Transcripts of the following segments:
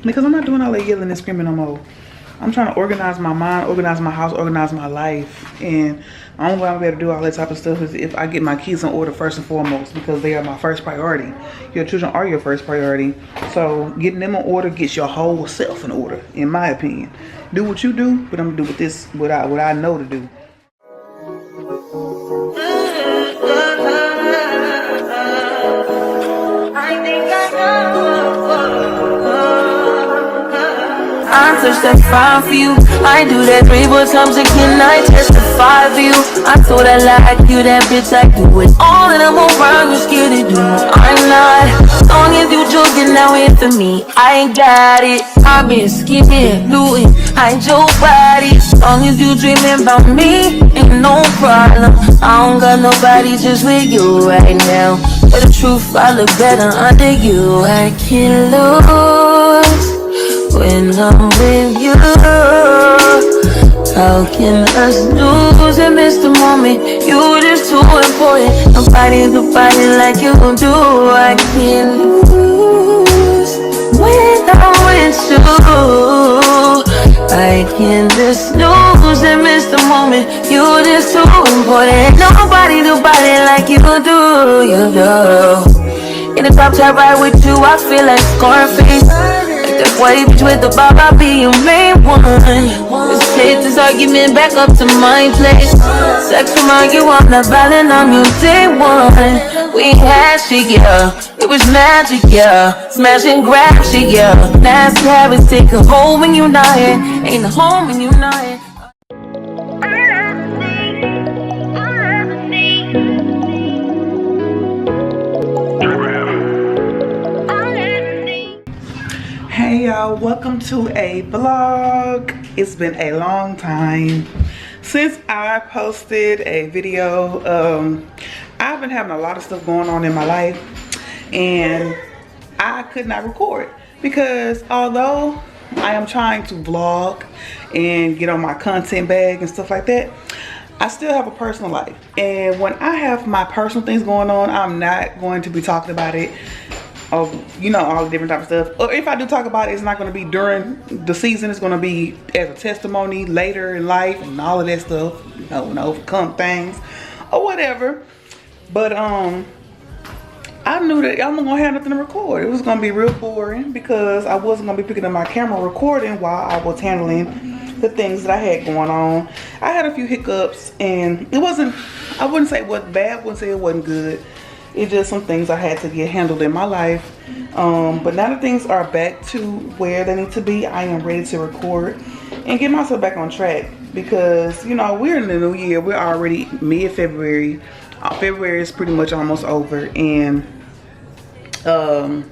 Because I'm not doing all that yelling and screaming no more. I'm trying to organize my mind, organize my house, organize my life. And the only way I'm able to do all that type of stuff is if I get my kids in order first and foremost, because they are my first priority. Your children are your first priority. So getting them in order gets your whole self in order, in my opinion. Do what you do, but I'm gonna do what I know to do. I touch that fire for you. I do that 3-4 times again. I testify for you. I told that lie, you that bitch. I do it all and I'm around. You scared to do. I'm not. As long as you joking now in for me, I ain't got it. I've been skipping, looting. I ain't your body. As long as you dreaming about me, ain't no problem. I don't got nobody just with you right now. But the truth, I look better under you. I can't lose when I'm with you. How can us lose and miss the moment? You just too important. Nobody like you do. I can't lose when I'm with you. I can't just lose and miss the moment. You just too important. Nobody like you do. You do. In the top top ride with you, I feel like Scarface. That white bitch with the bob, I'll be your main one. Let's take this argument back up to my place. Sex remind you I'm not violent, I'm your day one. We had shit, yeah. It was magic, yeah. Smash and grab shit, yeah. Nasty habits take a hold when you're not here. Ain't a home when you're not here. Hey y'all, welcome to a vlog. It's been a long time since I posted a video. I've been having a lot of stuff going on in my life and I could not record because although I am trying to vlog and get on my content bag and stuff like that, I still have a personal life. And when I have my personal things going on, I'm not going to be talking about it. Of, you know, all the different type of stuff. Or if I do talk about it, it's not going to be during the season. It's going to be as a testimony later in life and all of that stuff. You know, when I overcome things or whatever. But I knew that I wasn't going to have nothing to record. It was going to be real boring because I wasn't going to be picking up my camera recording while I was handling the things that I had going on. I had a few hiccups and it wasn't, I wouldn't say it was bad, I wouldn't say it wasn't good. It's just some things I had to get handled in my life. But now that things are back to where they need to be, I am ready to record and get myself back on track. Because, you know, we're in the new year. We're already mid-February. February is pretty much almost over. And I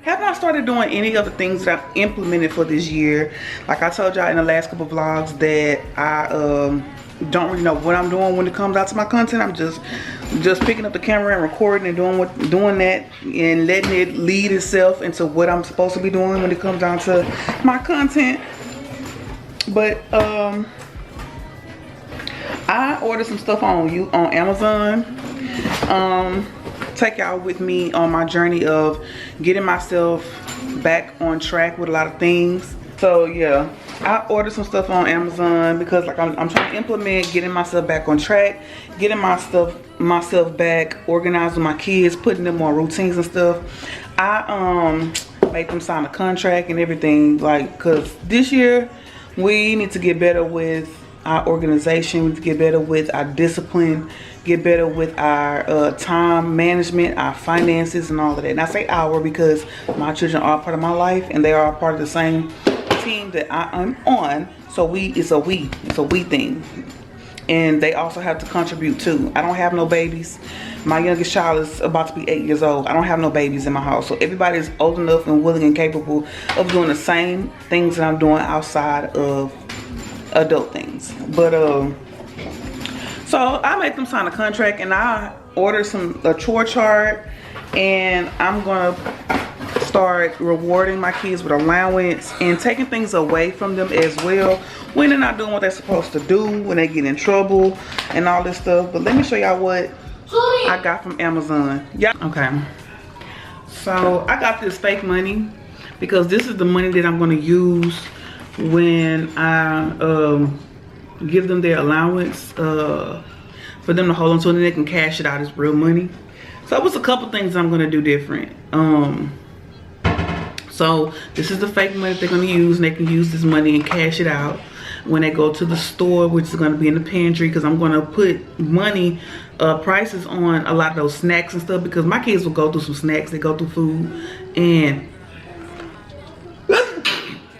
have not started doing any of the things that I've implemented for this year. Like I told y'all in the last couple of vlogs that I don't really know what I'm doing when it comes out to my content. I'm just picking up the camera and recording and doing that and letting it lead itself into what I'm supposed to be doing when it comes down to my content. But I ordered some stuff on Amazon. Take y'all with me on my journey of getting myself back on track with a lot of things. So yeah, I ordered some stuff on Amazon because like I'm trying to implement getting myself back on track, getting myself back organized with my kids, putting them on routines and stuff. I made them sign a contract and everything, like, cause this year we need to get better with our organization, we need to get better with our discipline, get better with our time management, our finances and all of that. And I say our because my children are part of my life and they are a part of the same team that I'm on. So it's a we thing. And they also have to contribute too. I don't have no babies. My youngest child is about to be 8 years old. I don't have no babies in my house. So everybody is old enough and willing and capable of doing the same things that I'm doing outside of adult things. But so I made them sign a contract and I ordered a chore chart, and I'm gonna start rewarding my kids with allowance and taking things away from them as well when they're not doing what they're supposed to do, when they get in trouble and all this stuff. But let me show y'all what I got from Amazon. Yeah, okay. So I got this fake money because this is the money that I'm going to use when I give them their allowance for them to hold on to, and then they can cash it out as real money. So it was a couple things I'm going to do different. So this is the fake money that they're going to use, and they can use this money and cash it out when they go to the store, which is going to be in the pantry, because I'm going to put money prices on a lot of those snacks and stuff, because my kids will go through some snacks, they go through food, and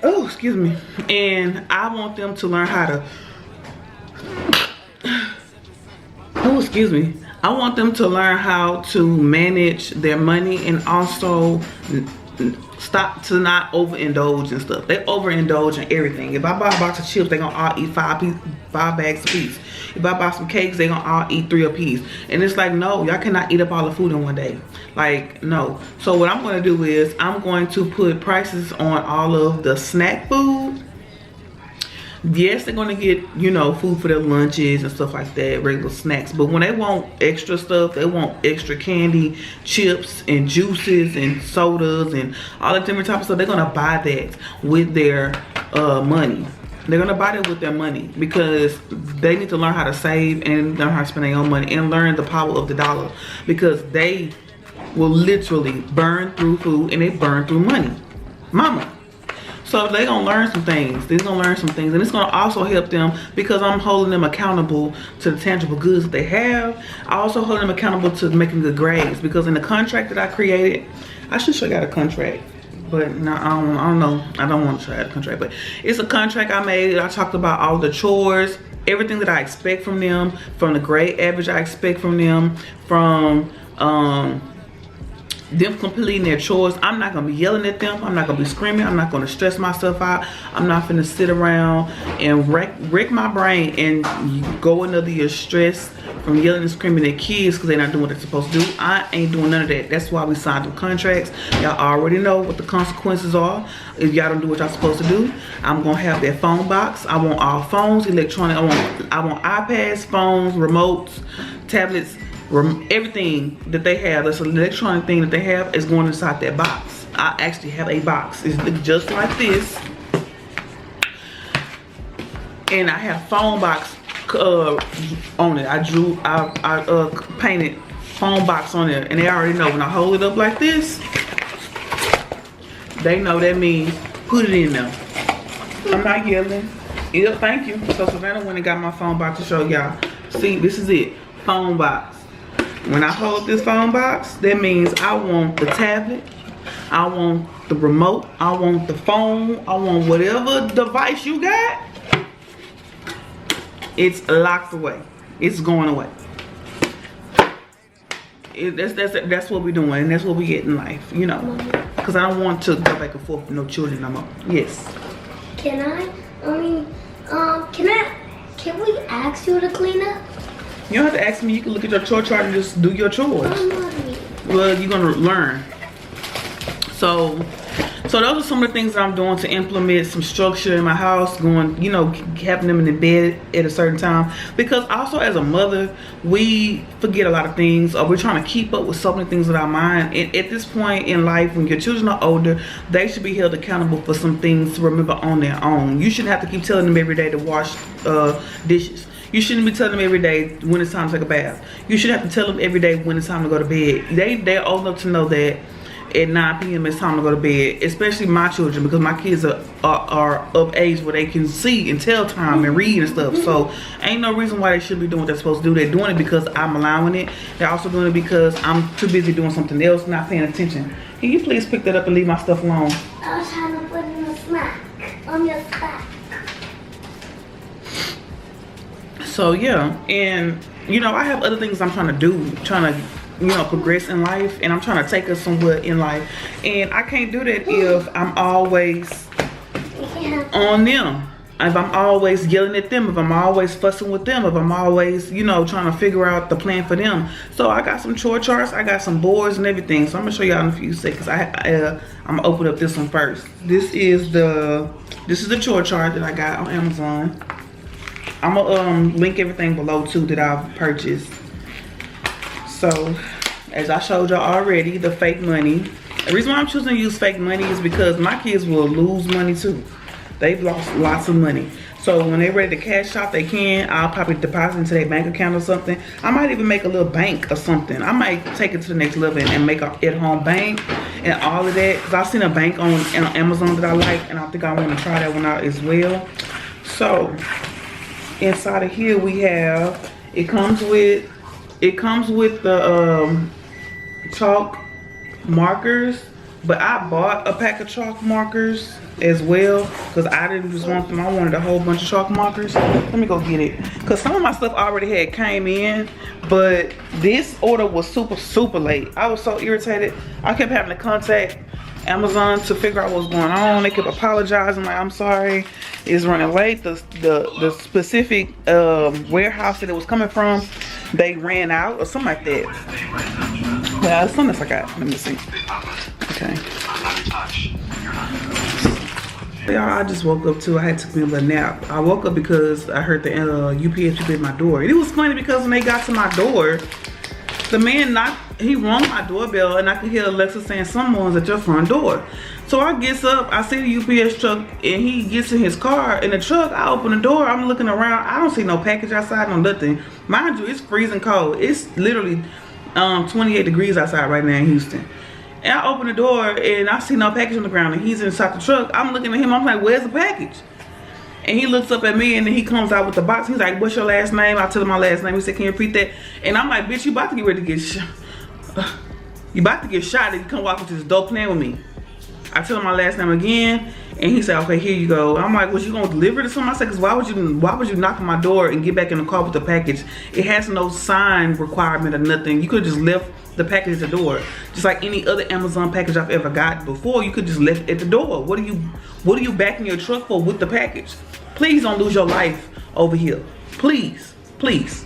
oh, excuse me, and I want them to learn how to oh, excuse me, I want them to learn how to manage their money, and also stop to not overindulge and stuff. They overindulge in everything. If I buy a box of chips, they gonna all eat five bags a piece. If I buy some cakes, they gonna all eat 3 a piece. And it's like, no, y'all cannot eat up all the food in one day. Like, no. So what I'm gonna do is I'm going to put prices on all of the snack food. Yes, they're gonna get, you know, food for their lunches and stuff like that, regular snacks. But when they want extra stuff, they want extra candy, chips, and juices, and sodas, and all that different type of stuff, they're gonna buy that with their money. They're gonna buy that with their money, because they need to learn how to save and learn how to spend their own money and learn the power of the dollar, because they will literally burn through food and they burn through money. Mama. So they're gonna learn some things. They're gonna learn some things, and it's gonna also help them, because I'm holding them accountable to the tangible goods that they have. I also hold them accountable to making good grades, because in the contract that I created, I should show you a contract, but no, I don't know. I don't want to show you a contract, but it's a contract I made. I talked about all the chores, everything that I expect from them, from the grade average I expect from them, from them completing their chores. I'm not gonna be yelling at them. I'm not gonna be screaming. I'm not gonna stress myself out. I'm not gonna sit around and wreck my brain and go another year stressed from yelling and screaming at kids because they're not doing what they're supposed to do. I ain't doing none of that. That's why we signed the contracts. Y'all already know what the consequences are if y'all don't do what y'all supposed to do. I'm gonna have their phone box. I want all phones, electronic. I want iPads, phones, remotes, tablets. Everything that they have, that's an electronic thing that they have, is going inside that box. I actually have a box. It's just like this, and I have phone box on it. I painted phone box on there, and they already know when I hold it up like this, they know that means put it in there. I'm not yelling. Yeah, thank you. So Savannah went and got my phone box to show y'all. See, this is it, phone box. When I hold this phone box, that means I want the tablet, I want the remote, I want the phone, I want whatever device you got. It's locked away. It's going away. That's what we're doing, and that's what we get in life, you know. Because I don't want to go back and forth with no children no more. Yes. Can we ask you to clean up? You don't have to ask me. You can look at your chore chart and just do your chores. Well, you're gonna learn. So those are some of the things that I'm doing to implement some structure in my house. Going, you know, having them in the bed at a certain time. Because also as a mother, we forget a lot of things, or we're trying to keep up with so many things with our mind. And at this point in life, when your children are older, they should be held accountable for some things to remember on their own. You shouldn't have to keep telling them every day to wash dishes. You shouldn't be telling them every day when it's time to take a bath. You should have to tell them every day when it's time to go to bed. They're old enough to know that at 9 p.m. it's time to go to bed. Especially my children, because my kids are of age where they can see and tell time and read and stuff. So ain't no reason why they should be doing what they're supposed to do. They're doing it because I'm allowing it. They're also doing it because I'm too busy doing something else, not paying attention. Can you please pick that up and leave my stuff alone? I was trying to put in a snack on your stack. So yeah, and you know, I have other things I'm trying to do, trying to, you know, progress in life, and I'm trying to take us somewhere in life, and I can't do that if I'm always on them, if I'm always yelling at them, if I'm always fussing with them, if I'm always, you know, trying to figure out the plan for them. So I got some chore charts, I got some boards and everything, so I'm gonna show y'all in a few seconds. I'm gonna open up this one first. This is the chore chart that I got on Amazon. I'm gonna link everything below too that I've purchased. So as I showed y'all already, the fake money, The reason why I'm choosing to use fake money is because my kids will lose money too. They've lost lots of money. So when they're ready to cash out, they can. I'll probably deposit into their bank account or something. I might even make a little bank or something. I might take it to the next level and make an at-home bank and all of that. Because I've seen a bank on Amazon that I like, and I think I want to try that one out as well. So inside of here we have, it comes with the chalk markers, but I bought a pack of chalk markers as well because I didn't just want them. I wanted a whole bunch of chalk markers. Let me go get it because some of my stuff already had came in, but this order was super late. I was so irritated. I kept having to contact Amazon to figure out what's going on. They kept apologizing, like, I'm sorry, it's running late. The specific warehouse that it was coming from, they ran out or something like that. Yeah, something else I got. Let me see. Okay. Yeah, I just woke up too. I had took me a little nap. I woke up because I heard the UPS people at my door. And it was funny because when they got to my door, the man he rung my doorbell and I could hear Alexa saying someone's at your front door. So I gets up, I see the UPS truck, and he gets in his car. In the truck, I open the door, I'm looking around. I don't see no package outside, no nothing. Mind you, it's freezing cold. It's literally 28 degrees outside right now in Houston. And I open the door and I see no package on the ground and he's inside the truck. I'm looking at him, I'm like, where's the package? And he looks up at me and then he comes out with the box. He's like, what's your last name? I tell him my last name. He said, can you repeat that? And I'm like, bitch, you about to get ready to get shot. You about to get shot if you come walk into this dope plan with me. I tell him my last name again and he said, okay, here you go. I'm like, was you gonna deliver it to someone? I said, cause why would you knock on my door and get back in the car with the package? It has no sign requirement or nothing. You could just left the package at the door. Just like any other Amazon package I've ever got before, you could just left it at the door. What are you backing your truck for with the package? Please don't lose your life over here. Please, please.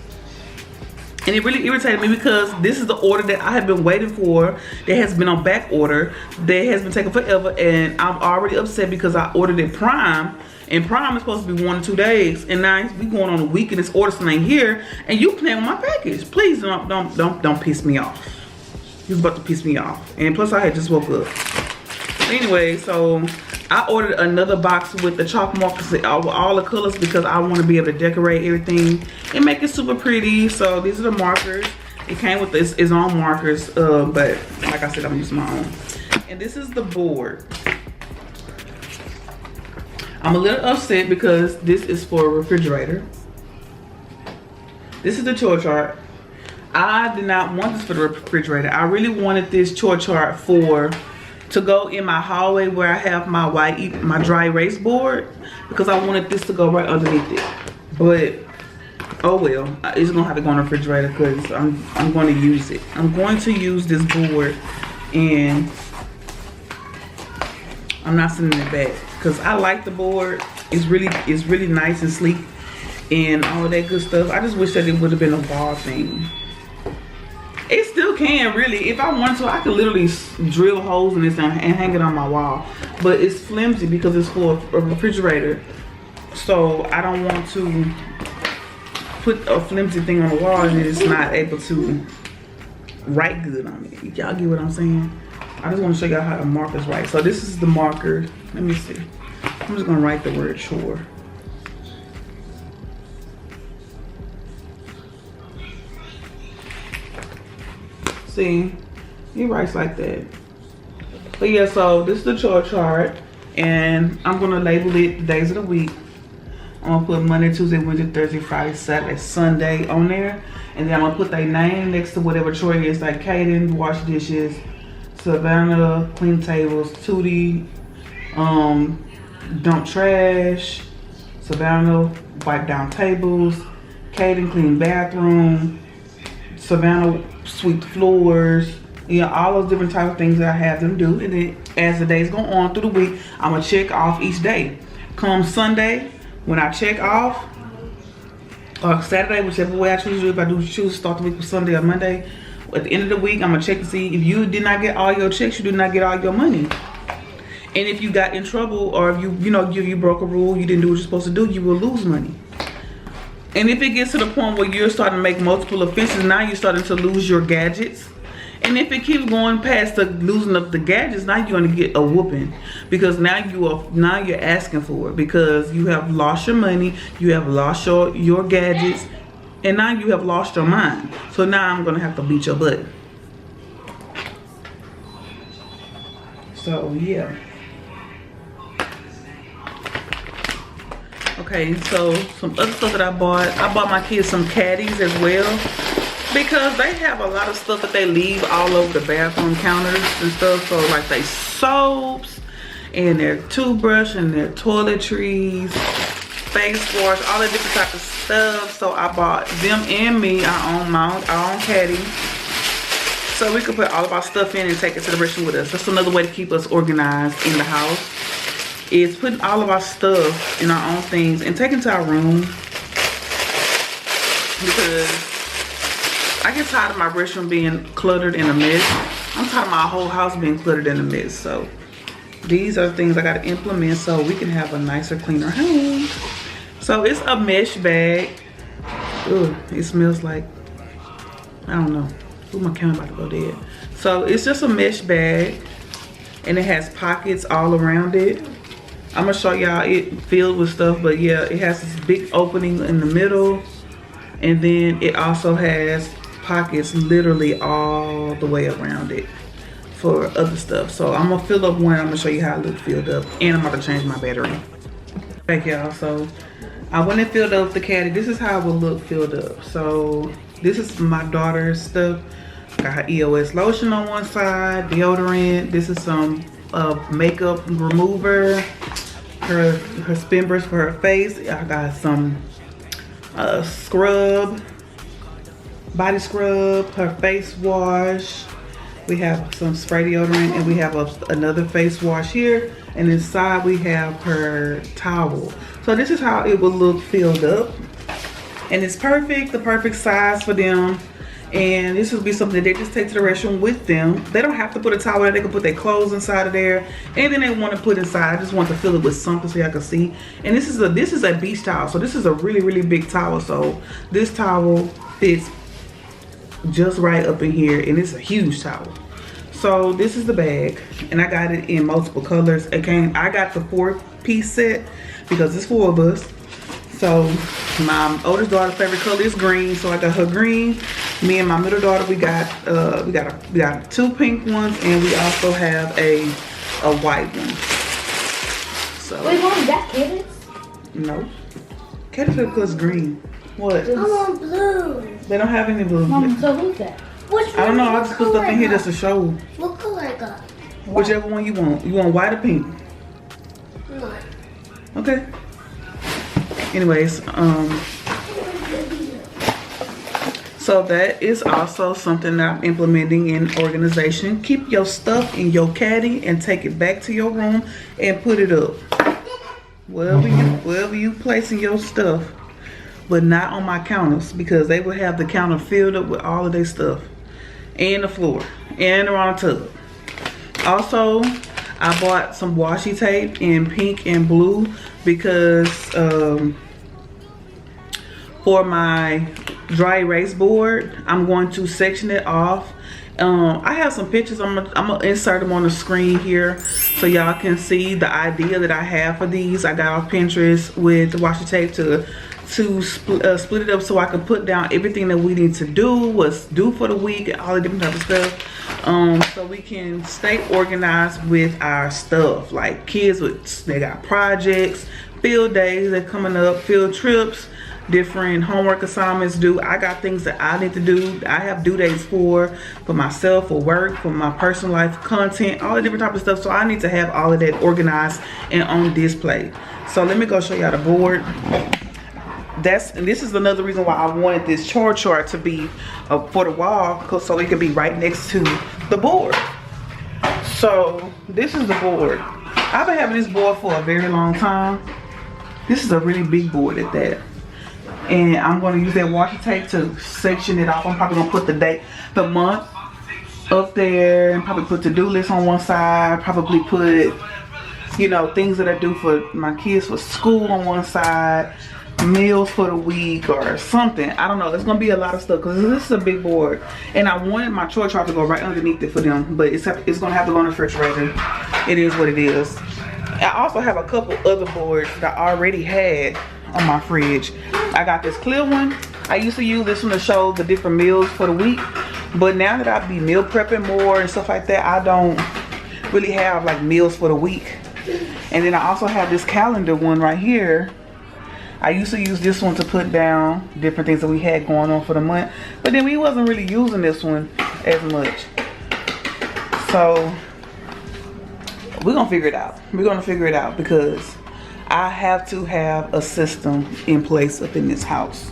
And it really irritated me because this is the order that I have been waiting for, that has been on back order, that has been taking forever, and I'm already upset because I ordered it Prime, and Prime is supposed to be 1 to 2 days, and now we going on a week and this order still ain't here, and you playing with my package. Please don't piss me off. You're about to piss me off. And plus I had just woke up. Anyway, so I ordered another box with the chalk markers, all the colors, because I want to be able to decorate everything and make it super pretty. So these are the markers. It came with its own markers, but like I said, I'm using my own. And this is the board. I'm a little upset because this is for a refrigerator. This is the chore chart. I did not want this for the refrigerator. I really wanted this chore chart to go in my hallway where I have my dry erase board, because I wanted this to go right underneath it. But oh well, it's gonna have to go in the refrigerator because I'm going to use it. I'm going to use this board and I'm not sending it back because I like the board. It's really nice and sleek and all of that good stuff. I just wish that it would have been a wall thing. It still can, really. If I wanted to, I could literally drill holes in this and hang it on my wall. But it's flimsy because it's for a refrigerator. So I don't want to put a flimsy thing on the wall and it's not able to write good on it. Y'all get what I'm saying? I just want to show y'all how the markers write. So this is the marker. Let me see. I'm just going to write the word chore. See, he writes like that. But yeah, so this is the chore chart, and I'm gonna label it the days of the week. I'm gonna put Monday, Tuesday, Wednesday, Thursday, Friday, Saturday, Sunday on there, and then I'm gonna put their name next to whatever chore it is, like Kaden, wash dishes, Savannah, clean tables, Tootie, dump trash, Savannah, wipe down tables, Kaden, clean bathroom, Savannah, sweep the floors, you know, all those different type of things that I have them do. And then as the days go on through the week, I'm gonna check off each day. Come Sunday, when I check off, or Saturday, whichever way I choose to do, if I do choose to start the week with Sunday or Monday, at the end of the week, I'm gonna check to see if you did not get all your checks, you did not get all your money. And if you got in trouble, or if you broke a rule, you didn't do what you're supposed to do, you will lose money. And if it gets to the point where you're starting to make multiple offenses, now you're starting to lose your gadgets. And if it keeps going past the losing of the gadgets, now you're gonna get a whooping, because now you're asking for it, because you have lost your money, you have lost your gadgets, and now you have lost your mind. So now I'm gonna have to beat your butt. So yeah. Okay, so some other stuff that I bought my kids some caddies as well, because they have a lot of stuff that they leave all over the bathroom counters and stuff. So like they soaps and their toothbrush and their toiletries, face wash, all that different type of stuff. So I bought them and me our own caddy, so we could put all of our stuff in and take it to the restroom with us. That's another way to keep us organized in the house, is putting all of our stuff in our own things and taking to our room, because I get tired of my restroom being cluttered in a mess. I'm tired of my whole house being cluttered in a mess. So these are things I got to implement so we can have a nicer, cleaner home. So it's a mesh bag. Ooh, it smells like, I don't know. Ooh, my camera about to go dead. So it's just a mesh bag, and it has pockets all around it. I'm gonna show y'all it filled with stuff, but yeah, it has this big opening in the middle, and then it also has pockets literally all the way around it for other stuff. So I'm gonna fill up one. I'm gonna show you how it looks filled up, and I'm about to change my battery. Thank y'all. So I went and filled up the caddy. This is how it will look filled up. So this is my daughter's stuff. Got her EOS lotion on one side, deodorant. This is some makeup remover, her spin brush for her face. I got some scrub, body scrub, her face wash. We have some spray deodorant, and we have another face wash here. And inside we have her towel. So this is how it will look filled up. And it's perfect, the perfect size for them. And this will be something that they just take to the restroom with them. They don't have to put a towel in. They can put their clothes inside of there. Anything they want to put inside. I just want to fill it with something so y'all can see. And this is a beach towel. So this is a really, really big towel. So this towel fits just right up in here. And it's a huge towel. So this is the bag. And I got it in multiple colors. I got the 4-piece set because it's 4 of us. So my oldest daughter's favorite color is green, so I got her green. Me and my middle daughter, we got 2 pink ones, and we also have a white one. So Wait, Mom, is that Cadence? No, Cadence favorite color is green. What? I want blue. They don't have any blue. Mom, so who's that? Which one? I don't know. I just put stuff in here just to show. What color I got? Whichever one you want. You want white or pink? No. Okay. Anyways, so that is also something that I'm implementing in organization. Keep your stuff in your caddy and take it back to your room and put it up wherever you placing your stuff, but not on my counters, because they will have the counter filled up with all of their stuff, and the floor, and around the tub. Also, I bought some washi tape in pink and blue because for my dry erase board, I'm going to section it off. I have some pictures. I'm gonna insert them on the screen here so y'all can see the idea that I have for these. I got off Pinterest with the washi tape to split it up so I can put down everything that we need to do, what's due for the week, and all the different type of stuff, so we can stay organized with our stuff. Like kids, they got projects, field days that coming up, field trips, different homework assignments due. I got things that I need to do. I have due dates for myself, for work, for my personal life, content, all the different type of stuff. So I need to have all of that organized and on display. So let me go show y'all the board. And this is another reason why I wanted this chart to be for the wall, so it could be right next to the board. So this is the board. I've been having this board for a very long time. This is a really big board at that. And I'm going to use that washi tape to section it off. I'm probably going to put the date, the month up there, and probably put to-do list on one side. Probably put, you know, things that I do for my kids for school on one side. meals for the week or something. I don't know. It's gonna be a lot of stuff because this is a big board, and I wanted my chore chart to go right underneath it for them, but it's gonna have to go on the refrigerator. It is what it is. I also have a couple other boards that I already had on my fridge. I got this clear one. I used to use this one to show the different meals for the week, but now that I be meal prepping more and stuff like that, I don't really have like meals for the week. And then I also have this calendar one right here. I used to use this one to put down different things that we had going on for the month, but then we wasn't really using this one as much. So we're gonna figure it out. We're gonna figure it out because I have to have a system in place up in this house.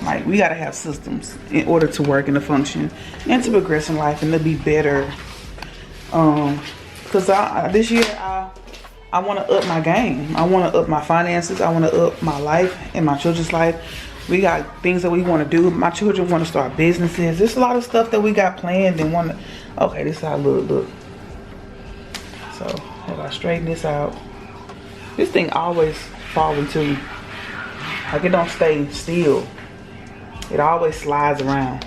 Like, we gotta have systems in order to work and to function and to progress in life and to be better. Cause this year I want to up my game. I want to up my finances. I want to up my life and my children's life. We got things that we want to do. My children want to start businesses. There's a lot of stuff that we got planned and want to. Okay, this is how I look. So I gotta straighten this out. This thing always falls into, like, it don't stay still. It always slides around.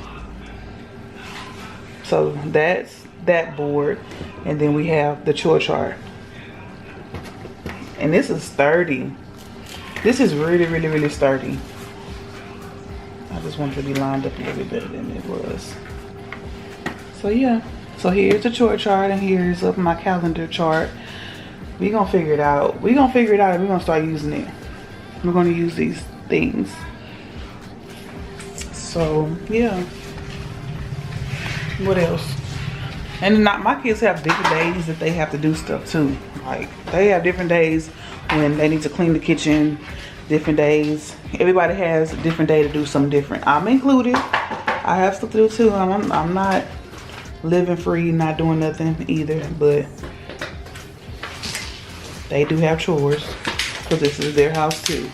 So that's that board, and then we have the chore chart. And this is sturdy. This is really sturdy. I just wanted to be lined up a little bit better than it was. So yeah. So here's the chore chart, and here's up my calendar chart. We're gonna figure it out. We're gonna figure it out, and we're gonna start using it. We're gonna use these things. So yeah. What else? And my kids have different days that they have to do stuff too. Like, they have different days when they need to clean the kitchen, different days. Everybody has a different day to do something different. I'm included. I have stuff to do too. I'm not living free, not doing nothing either, but they do have chores because this is their house too.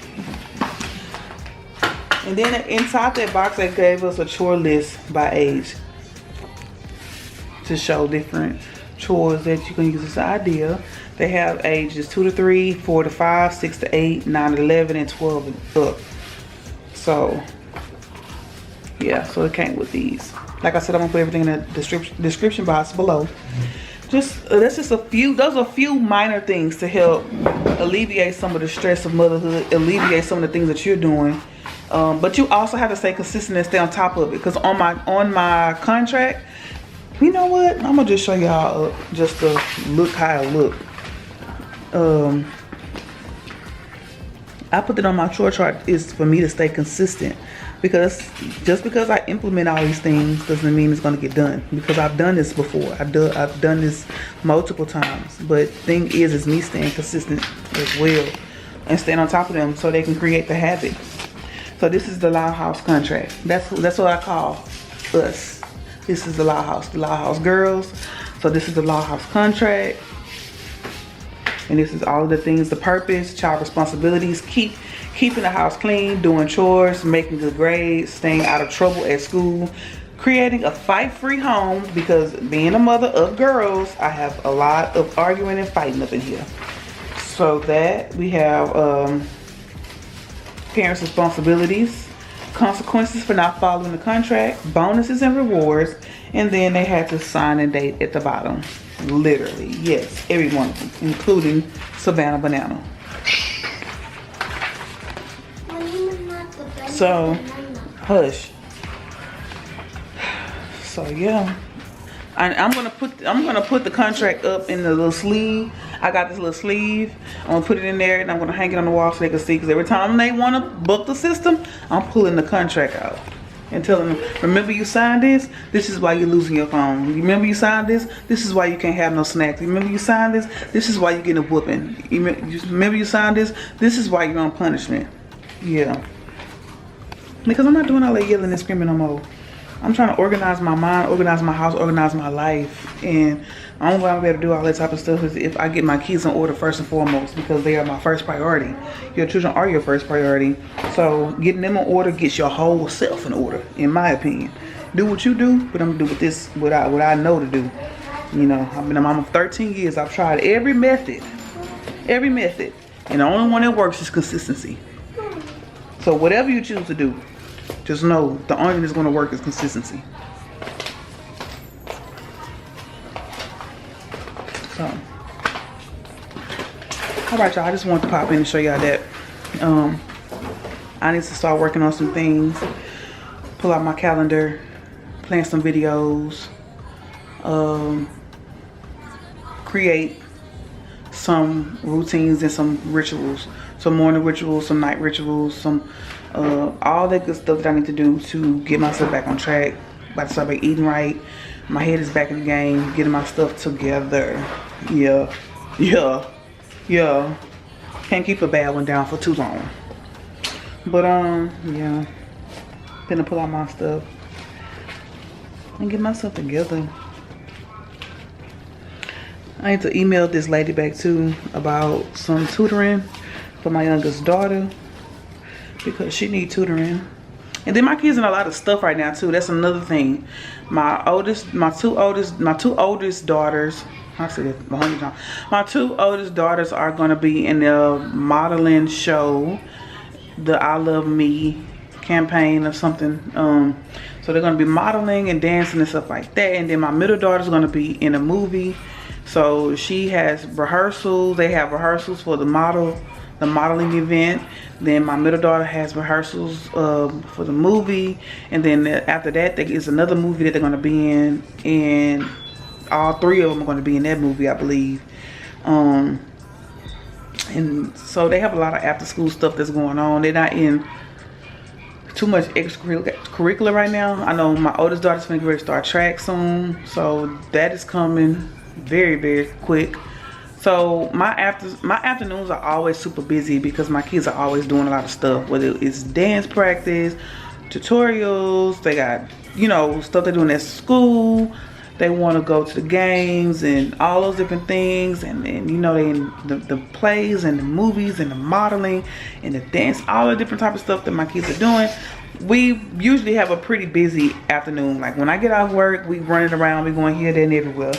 And then inside that box, they gave us a chore list by age to show different chores that you can use as an idea. They have ages 2 to 3, 4 to 5, 6 to 8, 9 to 11, and 12 and up. So yeah, so it came with these. Like I said, I'm gonna put everything in the description box below. That's just a few. Those are a few minor things to help alleviate some of the stress of motherhood, alleviate some of the things that you're doing. But you also have to stay consistent and stay on top of it. Because on my contract, you know what? I'm gonna just show y'all just to look how it look. I put it on my chore chart is for me to stay consistent, because just because I implement all these things doesn't mean it's gonna get done, because I've done this before. I've done this multiple times, but thing is me staying consistent as well and staying on top of them so they can create the habit. So this is the Loud House contract. That's what I call us. This is the Loud House girls. So this is the Loud House contract. And this is all of the things, the purpose, child responsibilities, keeping the house clean, doing chores, making good grades, staying out of trouble at school, creating a fight-free home, because being a mother of girls, I have a lot of arguing and fighting up in here. So that we have parents' responsibilities, consequences for not following the contract, bonuses and rewards, and then they had to sign and date at the bottom. Literally, yes, every one of them, including Savannah Banana. So, hush. So yeah, I'm gonna put the contract up in the little sleeve. I got this little sleeve. I'm gonna put it in there, and I'm gonna hang it on the wall so they can see. Because every time they want to book the system, I'm pulling the contract out and telling them, remember you signed this? This is why you're losing your phone. Remember you signed this? This is why you can't have no snacks. Remember you signed this? This is why you're getting a whooping. Remember you signed this? This is why you're on punishment. Yeah. Because I'm not doing all that yelling and screaming no more. I'm trying to organize my mind, organize my house, organize my life. And the only way I'm able to do all that type of stuff is if I get my kids in order first and foremost, because they are my first priority. Your children are your first priority. So getting them in order gets your whole self in order, in my opinion. Do what you do, but I'm gonna do what I know to do. You know, I've been a mom of 13 years. I've tried every method. And the only one that works is consistency. So whatever you choose to do, just know the only thing that's going to work is consistency. So, alright y'all, I just wanted to pop in and show y'all that I need to start working on some things, pull out my calendar, plan some videos, create some routines and some rituals, some morning rituals, some night rituals, some all that good stuff that I need to do to get myself back on track. About to start by eating right. My head is back in the game, getting my stuff together. Yeah. Can't keep a bad one down for too long. But yeah. Gonna pull out my stuff and get myself together. I need to email this lady back too about some tutoring for my youngest daughter, because she needs tutoring. And then my kids in a lot of stuff right now too. That's another thing. My two oldest daughters, I said it 100 times. My two oldest daughters are gonna be in the modeling show, the I Love Me campaign or something. So they're gonna be modeling and dancing and stuff like that. And then my middle daughter's gonna be in a movie. So she has rehearsals. They have rehearsals for the modeling event. Then my middle daughter has rehearsals for the movie. And then after that, there is another movie that they're going to be in. And all three of them are going to be in that movie, I believe. And so they have a lot of after school stuff that's going on. They're not in too much extracurricular right now. I know my oldest daughter's going to get ready to start track soon. So that is coming very, very quick. So my afternoons are always super busy because my kids are always doing a lot of stuff, whether it's dance practice, tutorials, they got, you know, stuff they're doing at school. They want to go to the games and all those different things, and you know, they in the plays and the movies and the modeling and the dance, all the different type of stuff that my kids are doing. We usually have a pretty busy afternoon. Like when I get off work, we running around, we going here, there, and everywhere.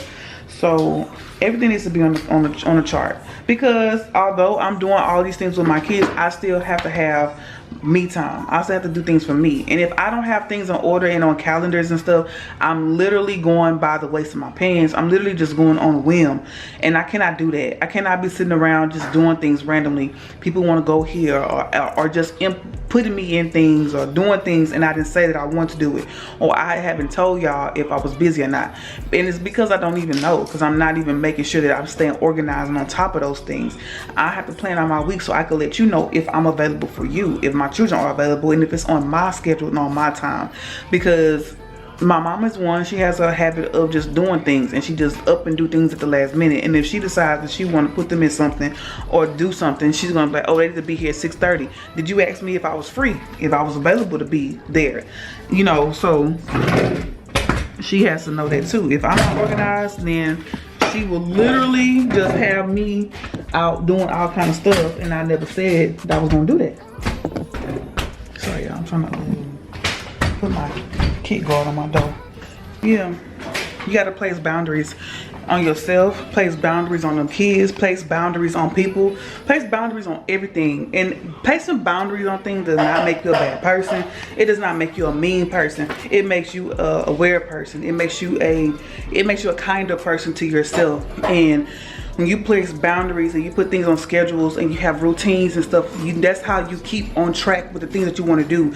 So everything needs to be on the chart, because although I'm doing all these things with my kids, I still have to have me time. I still have to do things for me. And if I don't have things in order and on calendars and stuff, I'm literally going by the waist of my pants. I'm literally just going on a whim, and I cannot do that. I cannot be sitting around just doing things randomly. People want to go here, or just putting me in things or doing things, and I didn't say that I want to do it, or I haven't told y'all if I was busy or not. And it's because I don't even know, because I'm not even making sure that I'm staying organized and on top of those things. I have to plan out my week so I can let you know if I'm available for you, if my children are available, and if it's on my schedule and on my time. Because my mom is one, she has a habit of just doing things, and she just up and do things at the last minute. And if she decides that she want to put them in something or do something, she's gonna be like, oh, they need to be here at 6:30. Did you ask me if I was free, if I was available to be there? You know, so she has to know that too. If I'm not organized, then she will literally just have me out doing all kind of stuff, and I never said that I was gonna do that. Sorry, y'all, I'm trying to put my kid guard on my door. Yeah, you gotta place boundaries on yourself, place boundaries on them kids, place boundaries on people, place boundaries on everything. And placing boundaries on things does not make you a bad person. It does not make you a mean person. It makes you a aware person. It makes you a kinder person to yourself. And when you place boundaries and you put things on schedules and you have routines and stuff, that's how you keep on track with the things that you want to do.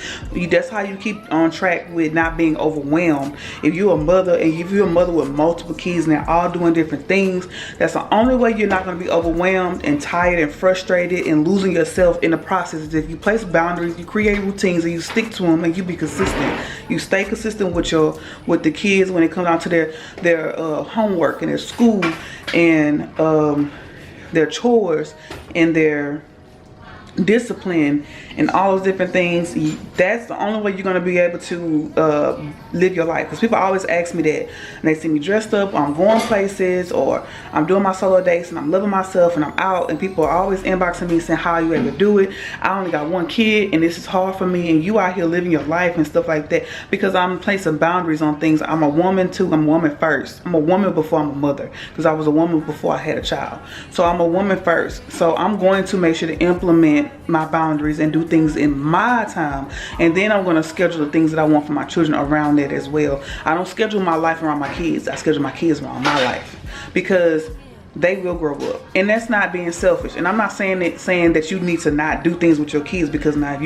That's how you keep on track with not being overwhelmed. If you're a mother, and if you're a mother with multiple kids and they're all doing different things, that's the only way you're not going to be overwhelmed and tired and frustrated and losing yourself in the process. Is if you place boundaries, you create routines, and you stick to them, and you be consistent. You stay consistent with the kids when it comes down to their homework and their school and their chores and their discipline and all those different things. That's the only way you're going to be able to live your life. Because people always ask me that, and they see me dressed up, or I'm going places, or I'm doing my solo dates and I'm loving myself and I'm out, and people are always inboxing me saying, how are you able to do it? I only got one kid and this is hard for me, and you out here living your life and stuff like that. Because I'm placing boundaries on things. I'm a woman too. I'm a woman first. I'm a woman before I'm a mother, because I was a woman before I had a child. So I'm a woman first. So I'm going to make sure to implement implement my boundaries and do things in my time, and then I'm going to schedule the things that I want for my children around that as well. I don't schedule my life around my kids. I schedule my kids around my life, because they will grow up, and that's not being selfish. And I'm not saying that you need to not do things with your kids, because now if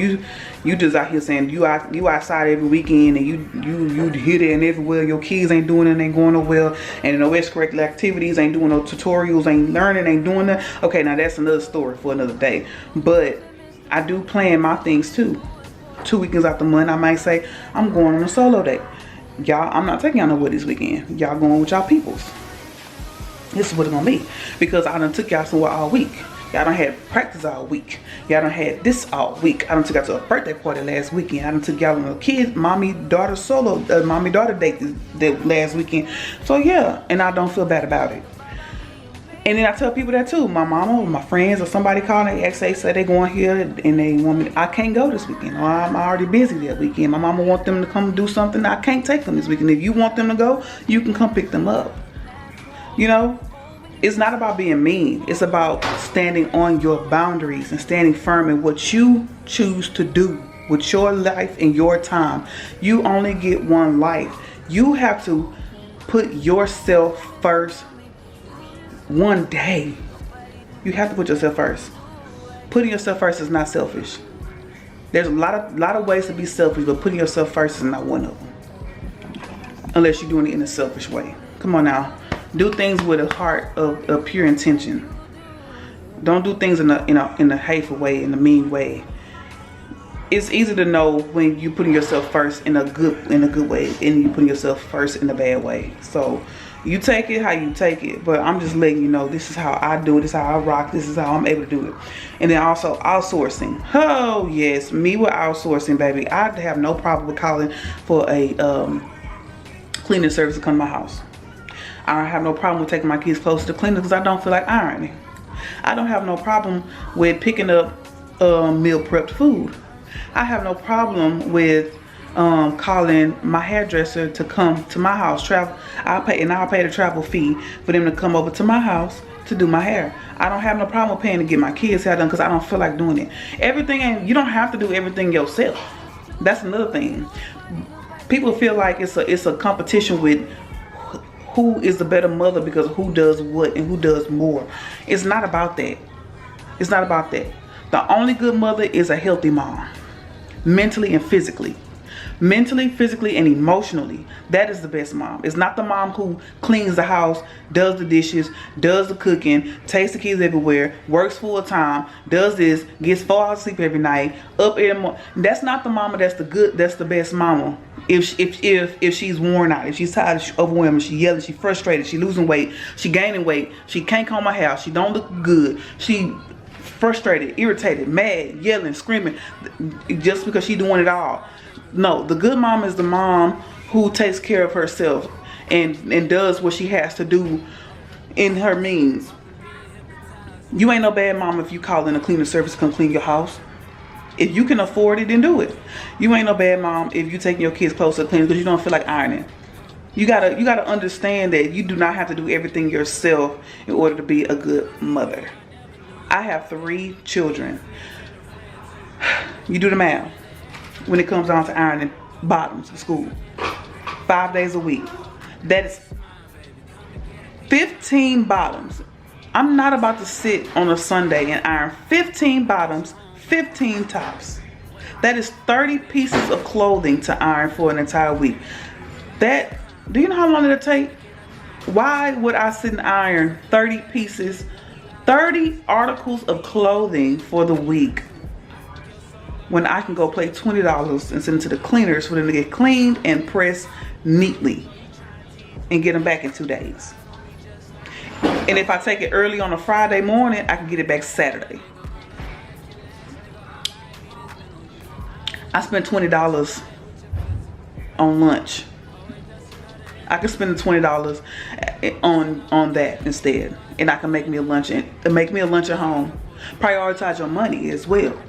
you just out here saying you outside every weekend and you here there and everywhere, your kids ain't doing it, ain't going no well, and no extracurricular activities, ain't doing no tutorials, ain't learning, ain't doing that. Okay, now that's another story for another day. But I do plan my things too. 2 weekends out the month, I might say I'm going on a solo day. Y'all, I'm not taking y'all nowhere this weekend. Y'all going with y'all peoples. This is what it's gonna be, because I done took y'all somewhere all week. Y'all done had practice all week. Y'all done had this all week. I done took y'all to a birthday party last weekend. I done took y'all on a kid, mommy-daughter solo, mommy-daughter date that last weekend. So yeah, and I don't feel bad about it. And then I tell people that too. My mama or my friends or somebody calling, they say they going here and they want me. I can't go this weekend. Or I'm already busy that weekend. My mama want them to come do something. I can't take them this weekend. If you want them to go, you can come pick them up. You know, it's not about being mean. It's about standing on your boundaries and standing firm in what you choose to do with your life and your time. You only get one life. You have to put yourself first. One day, you have to put yourself first. Putting yourself first is not selfish. There's a lot of ways to be selfish, but putting yourself first is not one of them. Unless you're doing it in a selfish way. Come on now. Do things with a heart of pure intention. Don't do things in a hateful way, in a mean way. It's easy to know when you're putting yourself first in a good way, and you're putting yourself first in a bad way. So you take it how you take it, but I'm just letting you know this is how I do it, this is how I rock, this is how I'm able to do it. And then also outsourcing. Oh yes, me with outsourcing, baby. I have no problem with calling for a cleaning service to come to my house. I don't have no problem with taking my kids close to cleaning because I don't feel like ironing. I don't have no problem with picking up meal prepped food. I have no problem with calling my hairdresser to come to my house. I'll pay the travel fee for them to come over to my house to do my hair. I don't have no problem with paying to get my kids' hair done because I don't feel like doing it. You don't have to do everything yourself. That's another thing. People feel like it's a competition with who is the better mother because who does what and who does more. It's not about that. It's not about that. The only good mother is a healthy mom. Mentally and physically. Mentally, physically, and emotionally. That is the best mom. It's not the mom who cleans the house, does the dishes, does the cooking, takes the kids everywhere, works full time, does this, gets 4 hours of sleep every night, up every morning. That's not the mama that's the best mama. If she's worn out, if she's tired, she's overwhelmed, she yelling, she frustrated, she losing weight, she gaining weight, she can't comb her hair, she don't look good, she frustrated, irritated, mad, yelling, screaming, just because she doing it all. No, the good mom is the mom who takes care of herself and does what she has to do in her means. You ain't no bad mom if you call in a cleaning service to come clean your house. If you can afford it, then do it. You ain't no bad mom if you taking your kids close to cleaning because you don't feel like ironing. You gotta understand that you do not have to do everything yourself in order to be a good mother. I have 3 children. You do the math. When it comes down to ironing bottoms in school, 5 days a week, that is 15 bottoms. I'm not about to sit on a Sunday and iron 15 bottoms, 15 tops. That is 30 pieces of clothing to iron for an entire week. Do you know how long it'll take? Why would I sit and iron 30 pieces, 30 articles of clothing for the week, when I can go pay $20 and send them to the cleaners for them to get cleaned and pressed neatly and get them back in 2 days? And if I take it early on a Friday morning, I can get it back Saturday. I spent $20 on lunch. I can spend the $20 on that instead, and I can make me a lunch at home. Prioritize your money as well.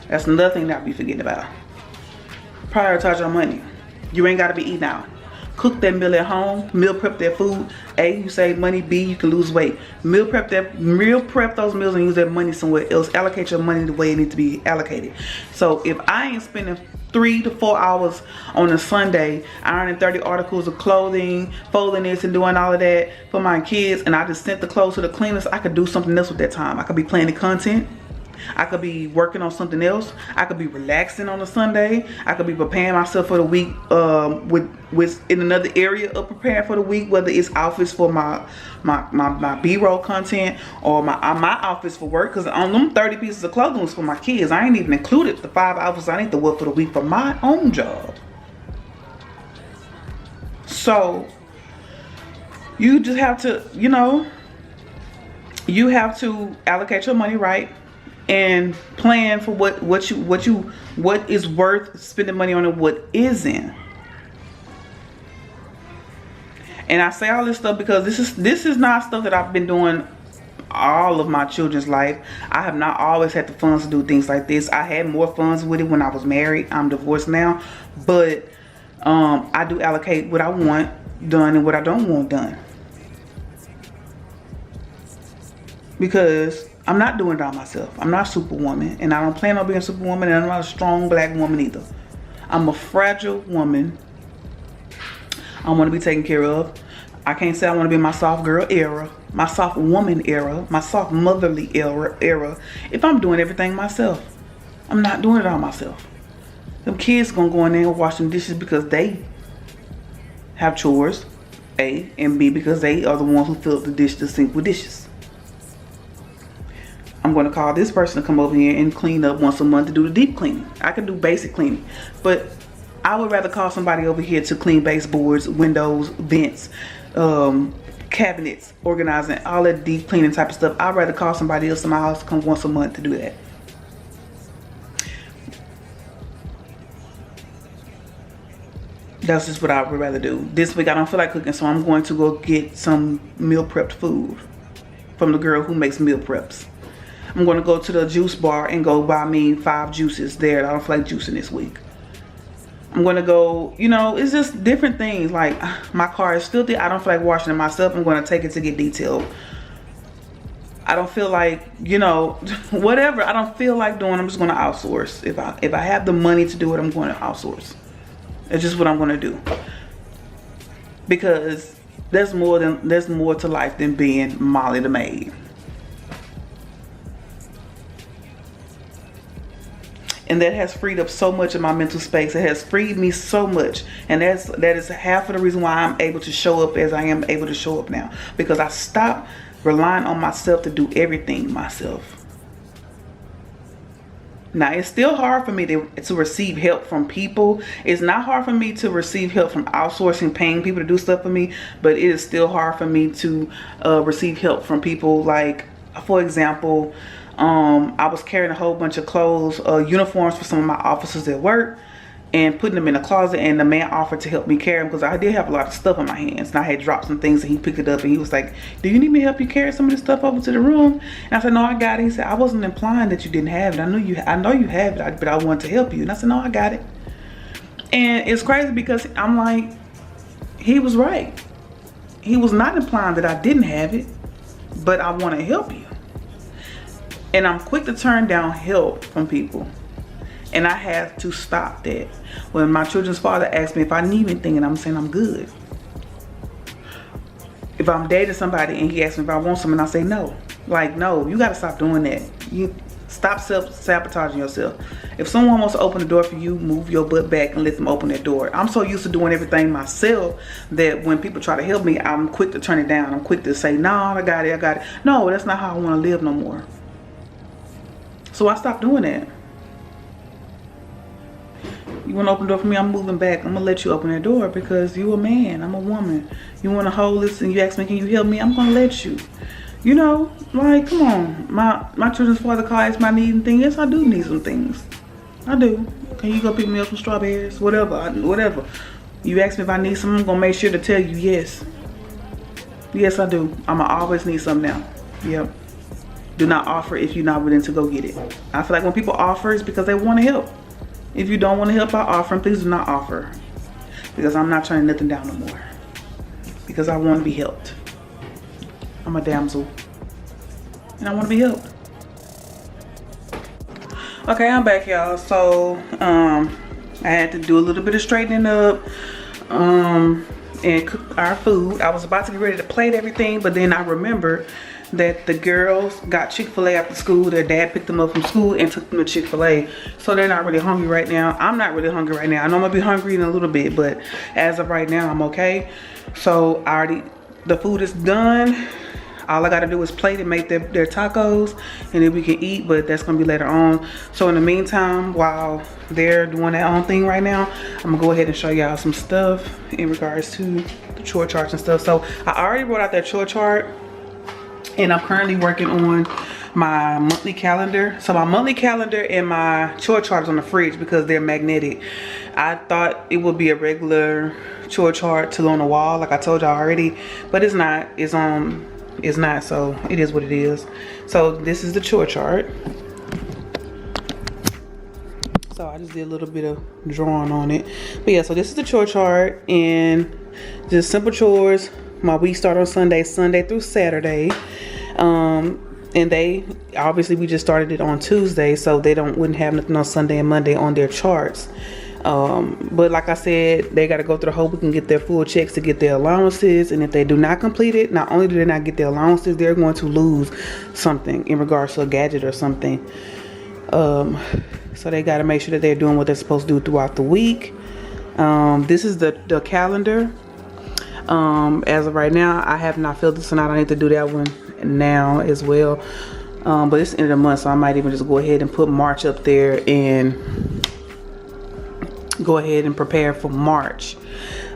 That's another thing that I be forgetting about. Prioritize your money. You ain't got to be eating out. Cook that meal at home. Meal prep that food. A, you save money. B, you can lose weight. Meal prep those meals and use that money somewhere else. Allocate your money the way it needs to be allocated. So if I ain't spending 3 to 4 hours on a Sunday ironing 30 articles of clothing, folding this and doing all of that for my kids, and I just sent the clothes to the cleaners, I could do something else with that time. I could be planning content. I could be working on something else. I could be relaxing on a Sunday. I could be preparing myself for the week with in another area of preparing for the week, whether it's outfits for my B-roll content or my outfits for work. Because on them 30 pieces of clothing was for my kids. I ain't even included the 5 outfits I need to wear for the week for my own job. So you just have to, you know, you have to allocate your money right. And plan for what is worth spending money on and what isn't. And I say all this stuff because this is not stuff that I've been doing all of my children's life. I have not always had the funds to do things like this. I had more funds with it when I was married. I'm divorced now, but I do allocate what I want done and what I don't want done, because I'm not doing it all myself. I'm not Superwoman, and I don't plan on being a Superwoman, and I'm not a strong black woman either. I'm a fragile woman. I want to be taken care of. I can't say I want to be in my soft girl era, my soft woman era, my soft motherly era if I'm doing everything myself. I'm not doing it all myself. Them kids gonna go in there and wash them dishes because they have chores, A, and B, because they are the ones who fill up the sink with dishes. I'm going to call this person to come over here and clean up once a month to do the deep cleaning. I can do basic cleaning, but I would rather call somebody over here to clean baseboards, windows, vents, cabinets, organizing, all that deep cleaning type of stuff. I'd rather call somebody else in my house to come once a month to do that. That's just what I would rather do. This week I don't feel like cooking, so I'm going to go get some meal prepped food from the girl who makes meal preps. I'm going to go to the juice bar and go buy me 5 juices there. I don't feel like juicing this week. I'm going to go, you know, it's just different things. Like, my car is filthy. I don't feel like washing it myself. I'm going to take it to get detailed. I don't feel like, you know, whatever I don't feel like doing, I'm just going to outsource. If I have the money to do it, I'm going to outsource. It's just what I'm going to do. Because there's more to life than being Molly the maid. And that has freed up so much of my mental space. It has freed me so much. And that is half of the reason why I'm able to show up as I am able to show up now. Because I stopped relying on myself to do everything myself. Now, it's still hard for me to receive help from people. It's not hard for me to receive help from outsourcing, paying people to do stuff for me. But it is still hard for me to receive help from people. Like, for example, I was carrying a whole bunch of clothes, uniforms for some of my officers at work, and putting them in a closet, and the man offered to help me carry them because I did have a lot of stuff in my hands, and I had dropped some things, and he picked it up, and he was like, do you need me to help you carry some of this stuff over to the room? And I said, no, I got it. He said, I wasn't implying that you didn't have it. I know you have it, but I wanted to help you. And I said, no, I got it. And it's crazy because I'm like, he was right. He was not implying that I didn't have it, but I want to help you. And I'm quick to turn down help from people. And I have to stop that. When my children's father asks me if I need anything, and I'm saying I'm good. If I'm dating somebody and he asks me if I want something, I say no. Like, no, you gotta stop doing that. You stop self-sabotaging yourself. If someone wants to open the door for you, move your butt back and let them open that door. I'm so used to doing everything myself that when people try to help me, I'm quick to turn it down. I'm quick to say, no, I got it. No, that's not how I want to live no more. So I stopped doing that. You want to open the door for me? I'm moving back. I'm going to let you open that door because you a man. I'm a woman. You want to hold this and you ask me, can you help me? I'm going to let you. You know, like, come on. My children's father calls my needing things. Yes, I do need some things. I do. Can you go pick me up some strawberries? Whatever. You ask me if I need something, I'm going to make sure to tell you yes. Yes, I do. I'm going to always need something now. Yep. Do not offer if you're not willing to go get it. I feel like when people offer, it's because they want to help. If you don't want to help by offering, please do not offer. because I'm not turning nothing down no more. Because I want to be helped. I'm a damsel. And I want to be helped. Okay, I'm back, y'all. So, I had to do a little bit of straightening up. And cook our food. I was about to get ready to plate everything, but then I remembered that the girls got Chick-fil-A after school. Their dad picked them up from school and took them to Chick-fil-A. So they're not really hungry right now. I'm not really hungry right now. I know I'm gonna be hungry in a little bit, but as of right now, I'm okay. So the food is done. All I gotta do is plate and make their tacos, and then we can eat, but that's gonna be later on. So in the meantime, while they're doing their own thing right now, I'm gonna go ahead and show y'all some stuff in regards to the chore charts and stuff. So I already brought out that chore chart, and I'm currently working on my monthly calendar. So my monthly calendar and my chore chart is on the fridge because they're magnetic. I thought it would be a regular chore chart to go on the wall, like I told y'all already, but it's not. It's not, so it is what it is. So this is the chore chart. So I just did a little bit of drawing on it. But yeah, so this is the chore chart, and just simple chores. My week start on Sunday through Saturday. And they obviously, we just started it on Tuesday, so they wouldn't have nothing on Sunday and Monday on their charts. But like I said, they got to go through the whole week and get their full checks to get their allowances, and if they do not complete it, not only do they not get their allowances, they're going to lose something in regards to a gadget or something. So they got to make sure that they're doing what they're supposed to do throughout the week. This is the calendar. As of right now, I have not filled this one out. I need to do that one now as well. But it's the end of the month, so I might even just go ahead and put March up there and go ahead and prepare for March.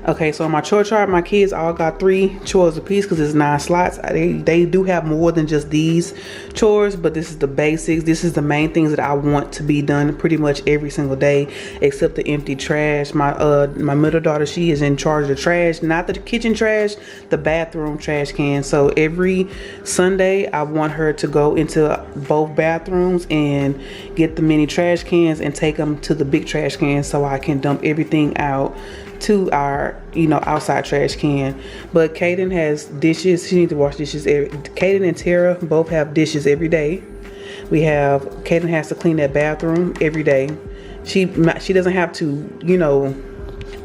Okay, so on my chore chart, my kids all got 3 chores apiece because it's 9 slots. They do have more than just these chores, but this is the basics. This is the main things that I want to be done pretty much every single day, except the empty trash. My middle daughter, she is in charge of the trash, not the kitchen trash, the bathroom trash can. So every Sunday, I want her to go into both bathrooms and get the mini trash cans and take them to the big trash can so I can dump everything out to our outside trash can. But Kaden has dishes. She needs to wash dishes. Kaden and Tara both have dishes every day. Kaden has to clean that bathroom every day. She doesn't have to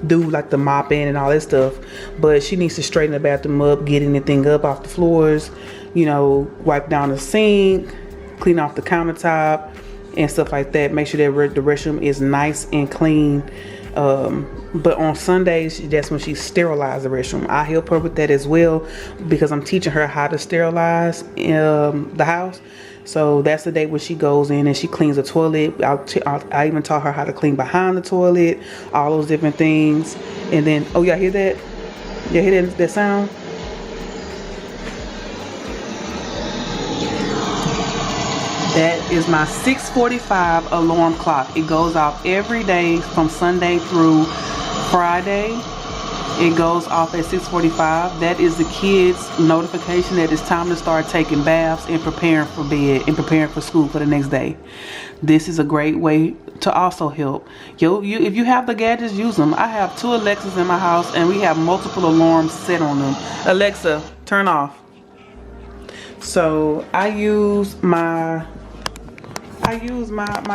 do like the mopping and all that stuff, but she needs to straighten the bathroom up, get anything up off the floors, wipe down the sink, clean off the countertop and stuff like that. Make sure that the restroom is nice and clean. But on Sundays, that's when she sterilizes the restroom. I help her with that as well because I'm teaching her how to sterilize the house. So that's the day when she goes in and she cleans the toilet. I even taught her how to clean behind the toilet, all those different things. And then, oh, y'all hear that? Y'all hear that sound? That is my 6:45 alarm clock. It goes off every day from Sunday through Friday. It goes off at 6:45. That is the kids' notification that it's time to start taking baths and preparing for bed and preparing for school for the next day. This is a great way to also help. If you have the gadgets, use them. I have 2 Alexas in my house and we have multiple alarms set on them. Alexa, turn off. So I use my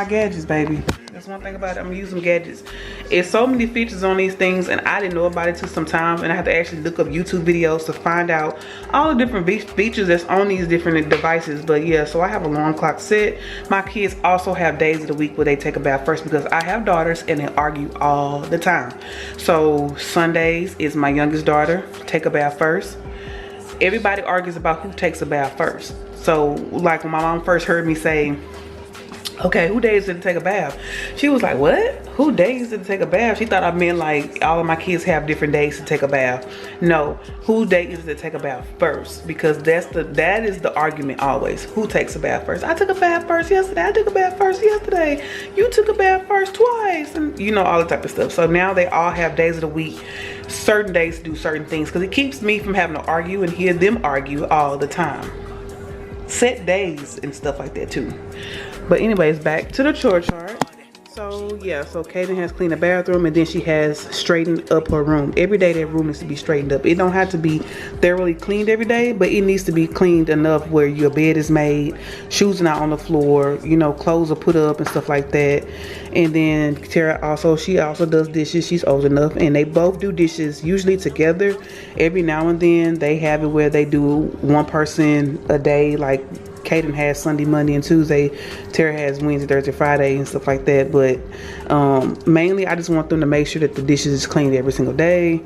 gadgets, baby. That's one thing about it. I'm using gadgets. It's so many features on these things, and I didn't know about it till some time, and I had to actually look up YouTube videos to find out all the different features that's on these different devices. But yeah, so I have alarm clock set. My kids also have days of the week where they take a bath first because I have daughters and they argue all the time. So Sundays is my youngest daughter take a bath first. Everybody argues about who takes a bath first. So like when my mom first heard me say, okay, who days did it take a bath? She was like, what? Who days did it take a bath? She thought I meant like all of my kids have different days to take a bath. No, who days did it take a bath first? Because that is the argument always. Who takes a bath first? I took a bath first yesterday. I took a bath first yesterday. You took a bath first twice. And all the type of stuff. So now they all have days of the week, certain days to do certain things, because it keeps me from having to argue and hear them argue all the time. Set days and stuff like that too. But anyways, back to the chore chart. So yeah, so Kaden has cleaned the bathroom, and then she has straightened up her room. Every day that room needs to be straightened up. It don't have to be thoroughly cleaned every day, but it needs to be cleaned enough where your bed is made, shoes are not on the floor, you know, clothes are put up and stuff like that. And then Tara also, she also does dishes. She's old enough, and they both do dishes usually together. Every now and then they have it where they do one person a day, like Kaden has Sunday, Monday, and Tuesday. Tara has Wednesday, Thursday, Friday, and stuff like that. But mainly, I just want them to make sure that the dishes is cleaned every single day.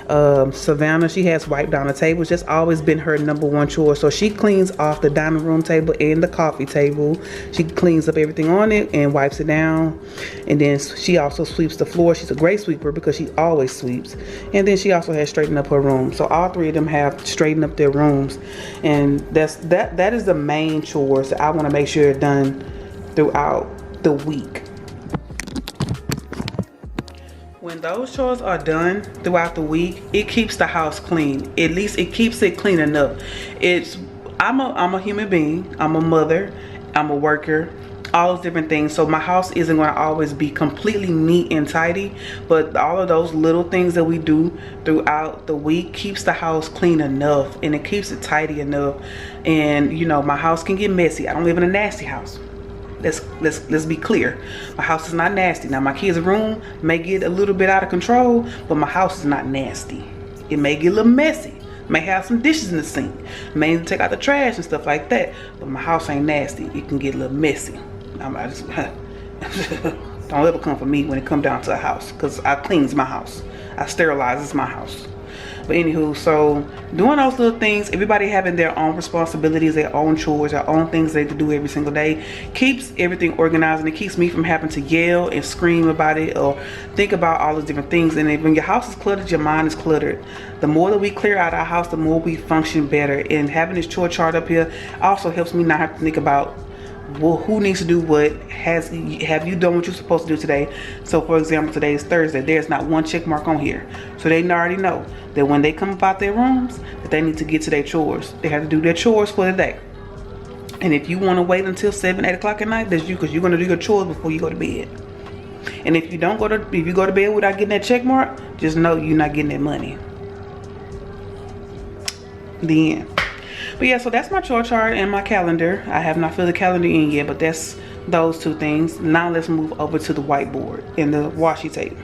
Savannah, she has wiped down the table. It's just always been her #1 chore. So she cleans off the dining room table and the coffee table. She cleans up everything on it and wipes it down. And then she also sweeps the floor. She's a great sweeper because she always sweeps. And then she also has straightened up her room. So all three of them have straightened up their rooms. And that is the main chores that I want to make sure are done throughout the week. When those chores are done throughout the week, it keeps the house clean. At least it keeps it clean enough. I'm a human being. I'm a mother. I'm a worker. All those different things. So my house isn't going to always be completely neat and tidy, but all of those little things that we do throughout the week keeps the house clean enough, and it keeps it tidy enough. And you know, my house can get messy. I don't live in a nasty house. Let's be clear. My house is not nasty. Now my kids' room may get a little bit out of control, but my house is not nasty. It may get a little messy. May have some dishes in the sink. May need to take out the trash and stuff like that. But my house ain't nasty. It can get a little messy. I just don't ever come for me when it come down to a house, because I cleans my house. I sterilizes my house. But anywho, so doing those little things, everybody having their own responsibilities, their own chores, their own things they have to do every single day, keeps everything organized, and it keeps me from having to yell and scream about it or think about all those different things. And when your house is cluttered, your mind is cluttered. The more that we clear out our house, the more we function better. And having this chore chart up here also helps me not have to think about, well, who needs to do what? Have you done what you're supposed to do today? So for example, today is Thursday. There's not one check mark on here. So they already know that when they come about their rooms, that they need to get to their chores. They have to do their chores for the day. And if you want to wait until 7, 8 o'clock at night, that's you, because you're going to do your chores before you go to bed. And if you go to bed without getting that check mark, just know you're not getting that money. The end. But yeah, so that's my chore chart and my calendar. I have not filled the calendar in yet, but that's those two things. Now let's move over to the whiteboard and the washi tape.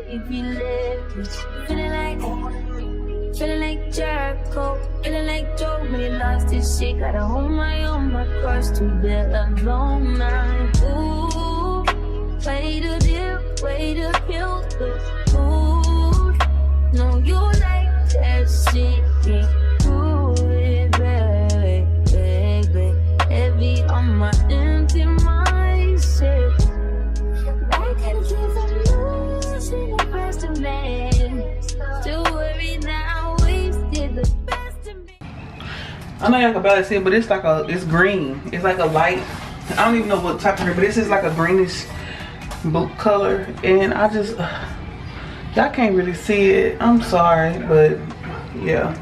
If you live, feeling like Jericho, feeling like Joe when he lost his shit. Gotta hold my own, my cross to bear alone. Ooh, way to dip, way to kill the food. No, you like that shit. Ooh, baby, baby, heavy on my empty mindset. I gotta keep from losing the best of me. Still worried now, wasted the best of me. I know y'all can barely see it, but it's green. It's like a light, I don't even know what type of green, but this is like a greenish blue color. And I just, y'all can't really see it. I'm sorry, but yeah.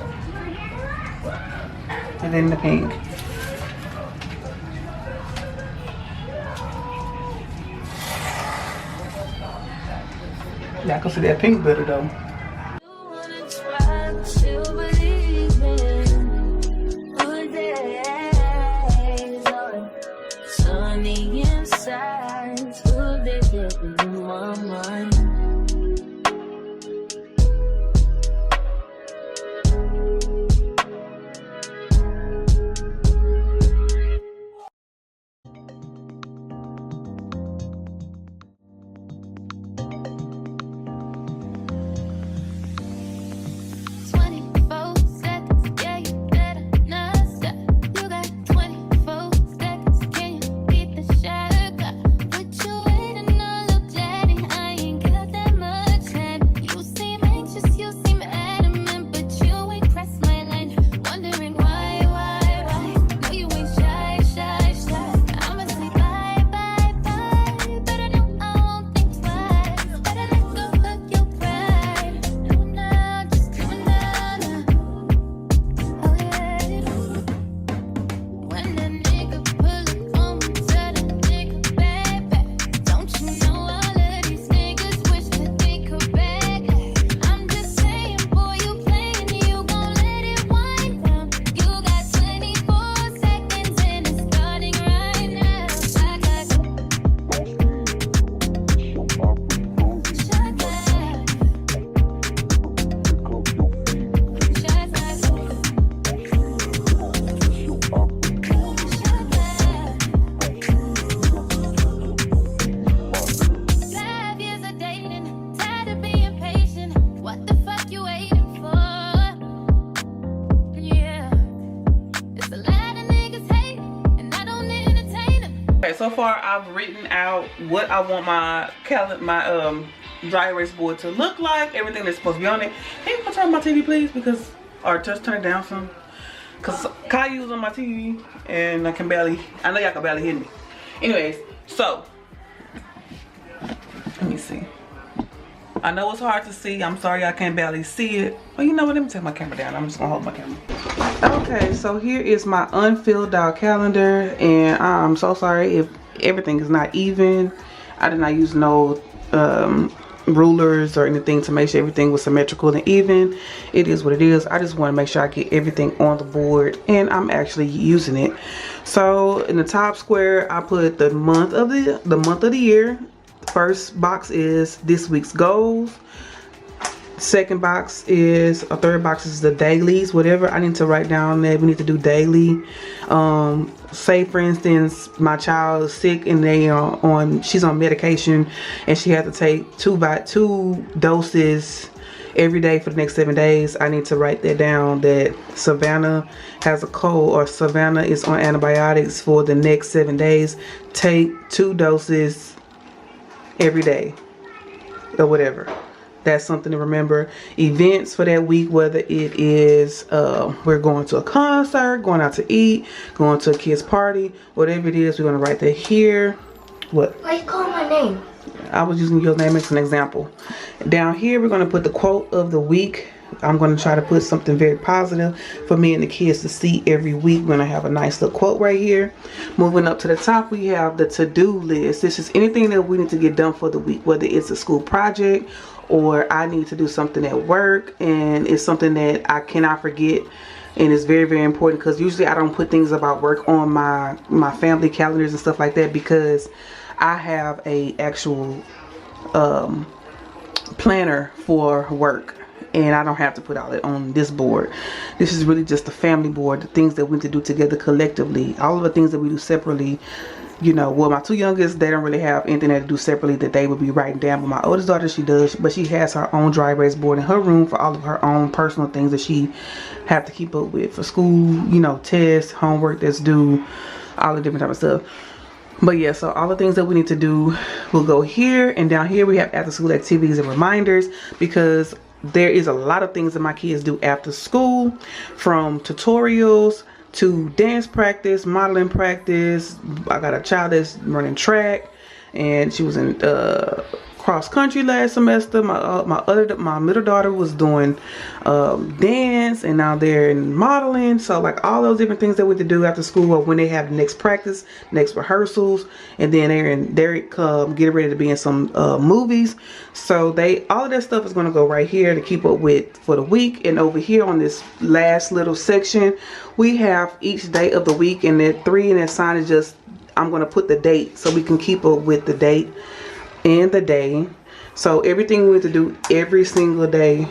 And then the pink. Y'all can see that pink better though. Sunny inside, full day in my mind. Okay, so far I've written out what I want my dry erase board to look like, everything that's supposed to be on it. Can you turn my TV please, because, or just turn it down some, because Caillou's on my TV and I know y'all can barely hear me. Anyways, so let me see. I know it's hard to see. I'm sorry I can't barely see it. Well, you know what? Let me take my camera down. I'm just gonna hold my camera. Okay, so here is my unfilled out calendar, and I'm so sorry if everything is not even. I did not use no rulers or anything to make sure everything was symmetrical and even. It is what it is. I just want to make sure I get everything on the board, and I'm actually using it. So in the top square, I put the month of the year. First box is this week's goals. Second box is, or third box is the dailies, whatever I need to write down that we need to do daily. Say for instance, my child is sick and she's on medication and she had to take two doses every day for the next 7 days. I need to write that down, that Savannah has a cold or Savannah is on antibiotics for the next 7 days. Take 2 doses every day or whatever. That's something to remember. Events for that week, whether it is we're going to a concert, going out to eat, going to a kid's party, whatever it is, we're going to write that here. What? Why you call my name? I was using your name as an example. Down here we're going to put the quote of the week. I'm going to try to put something very positive for me and the kids to see every week. We're going to have a nice little quote right here. Moving up to the top, we have the to-do list. This is anything that we need to get done for the week, whether it's a school project or I need to do something at work and it's something that I cannot forget. And it's very, very important, because usually I don't put things about work on my family calendars and stuff like that, because I have a actual planner for work. And I don't have to put all that on this board. This is really just the family board, the things that we need to do together collectively. All of the things that we do separately, you know, well, my 2 youngest, they don't really have anything to do separately that they would be writing down. But my oldest daughter, she does, but she has her own dry erase board in her room for all of her own personal things that she have to keep up with for school, you know, tests, homework that's due, all the different type of stuff. But yeah, so all the things that we need to do will go here, and down here we have after school activities and reminders, because there is a lot of things that my kids do after school, from tutorials to dance practice, modeling practice. I got a child that's running track, and she was in cross country last semester. My middle daughter was doing dance, and now they're in modeling. So like all those different things that we have to do after school, or when they have next practice, next rehearsals, and then they're getting ready to be in some movies. So all of that stuff is going to go right here to keep up with for the week. And over here on this last little section, we have each day of the week, and that 3 and that sign is just, I'm going to put the date so we can keep up with the date and the day. So everything we need to do every single day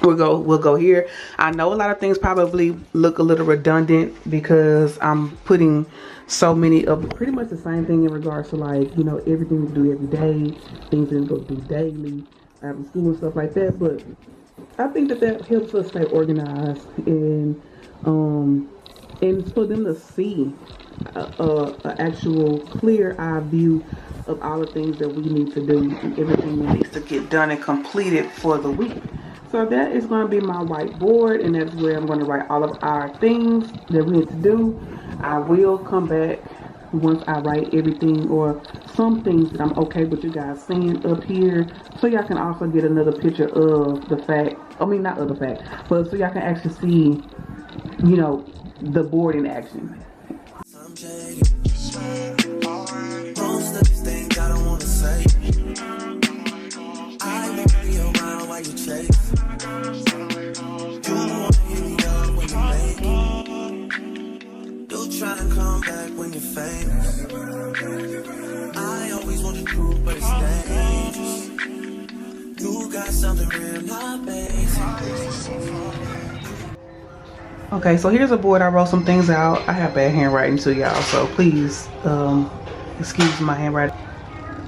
we'll go here. I know a lot of things probably look a little redundant because I'm putting so many of pretty much the same thing in regards to, like, you know, everything we do every day, things that we go do daily after school and stuff like that. But I think that helps us stay organized, and for them to see an actual clear eye view of all the things that we need to do and everything that needs to get done and completed for the week. So that is going to be my whiteboard, and that's where I'm going to write all of our things that we need to do. I will come back once I write everything, or some things that I'm okay with you guys seeing up here, so y'all can also get another picture of the fact, I mean not of the fact, but so y'all can actually see, you know, the board in action. Most of these things I don't want to say. I won't be around while you chase. You won't hear me up when you make. You try and come back when you're famous. I always want the truth, but it's dangerous. You got something real, not basic. Okay, so here's a board. I wrote some things out. I have bad handwriting too, y'all, so please excuse my handwriting.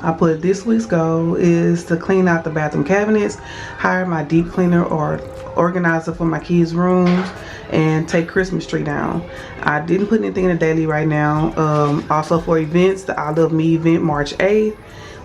I put this week's goal is to clean out the bathroom cabinets, hire my deep cleaner or organizer for my kids' rooms, and take Christmas tree down. I didn't put anything in the daily right now. Also for events, the I Love Me event March 8th.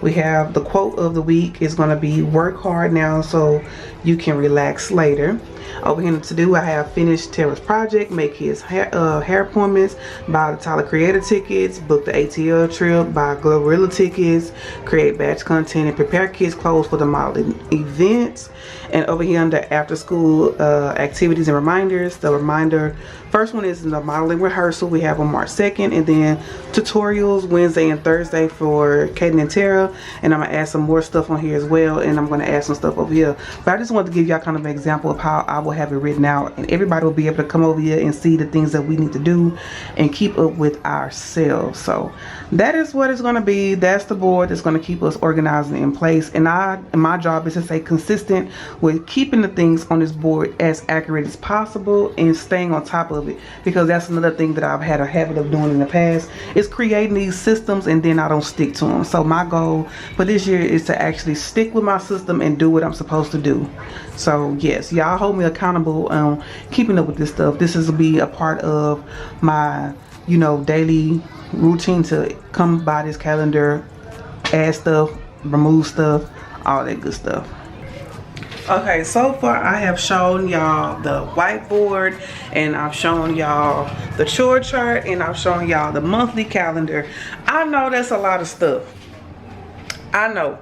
We have the quote of the week is going to be work hard now so you can relax later. Over here to do, I have finished Tara's project, make his hair appointments, buy the Tyler Creator tickets, book the ATL trip, buy Glorilla tickets, create batch content, and prepare kids' clothes for the modeling events. And over here under after school activities and reminders, the reminder first one is the modeling rehearsal we have on March 2nd, and then tutorials Wednesday and Thursday for Kaden and Tara. And I'm gonna add some more stuff on here as well, and I'm gonna add some stuff over here. But I just wanted to give y'all kind of an example of how I will have it written out, and everybody will be able to come over here and see the things that we need to do and keep up with ourselves. So that is what it's gonna be. That's the board that's gonna keep us organized and in place. And my job is to stay consistent with keeping the things on this board as accurate as possible and staying on top of it, because that's another thing that I've had a habit of doing in the past, is creating these systems and then I don't stick to them. So my goal for this year is to actually stick with my system and do what I'm supposed to do. So yes, y'all hold me accountable on keeping up with this stuff. This is to be a part of my, you know, daily routine, to come by this calendar, add stuff, remove stuff, all that good stuff. Okay, so far I have shown y'all the whiteboard, and I've shown y'all the chore chart, and I've shown y'all the monthly calendar. I know that's a lot of stuff, I know,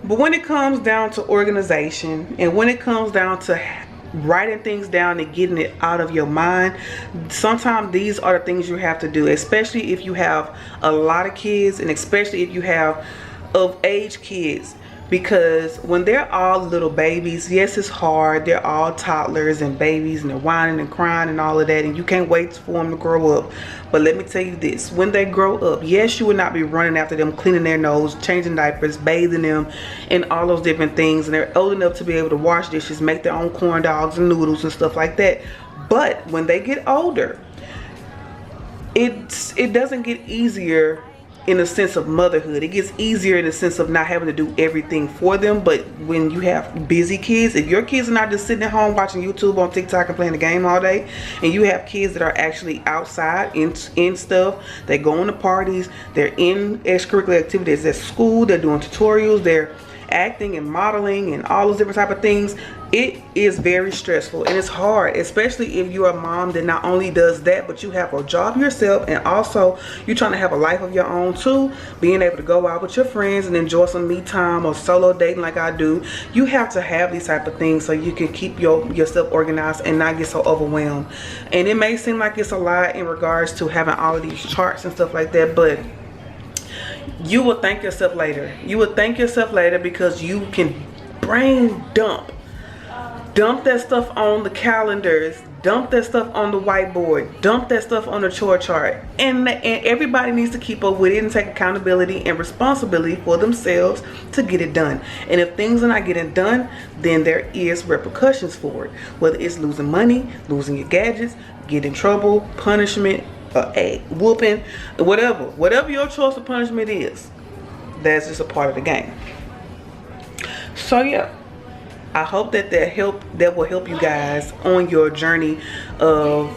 but when it comes down to organization, and when it comes down to writing things down and getting it out of your mind, sometimes these are the things you have to do, especially if you have a lot of kids, and especially if you have of age kids. Because when they're all little babies, yes, it's hard. They're all toddlers and babies, and they're whining and crying and all of that, and you can't wait for them to grow up. But let me tell you this, when they grow up, yes, you will not be running after them, cleaning their nose, changing diapers, bathing them, and all those different things. And they're old enough to be able to wash dishes, make their own corn dogs and noodles and stuff like that. But when they get older, it doesn't get easier in the sense of motherhood. It gets easier in the sense of not having to do everything for them. But when you have busy kids, if your kids are not just sitting at home watching YouTube on TikTok and playing the game all day, and you have kids that are actually outside in stuff, they go on to parties, they're in extracurricular activities at school, they're doing tutorials, they're acting and modeling and all those different type of things, it is very stressful and it's hard, especially if you're a mom that not only does that, but you have a job yourself, and also you're trying to have a life of your own too, being able to go out with your friends and enjoy some me time or solo dating like I do. You have to have these type of things so you can keep yourself organized and not get so overwhelmed. And it may seem like it's a lot in regards to having all of these charts and stuff like that, but you will thank yourself later. You will thank yourself later, because you can brain dump that stuff on the calendars, dump that stuff on the whiteboard, dump that stuff on the chore chart, and everybody needs to keep up with it and take accountability and responsibility for themselves to get it done. And if things are not getting done, then there is repercussions for it, whether it's losing money, losing your gadgets, get in trouble, punishment, a whooping, whatever your choice of punishment is. That's just a part of the game. So yeah, I hope that will help you guys on your journey of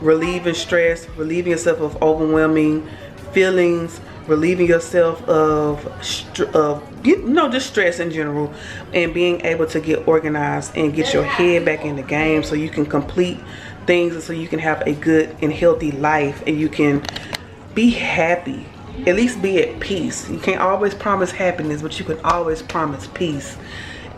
relieving stress, relieving yourself of overwhelming feelings, relieving yourself of just stress in general, and being able to get organized and get your head back in the game so you can complete things, and so you can have a good and healthy life, and you can be happy, at least be at peace. You can't always promise happiness, but you can always promise peace.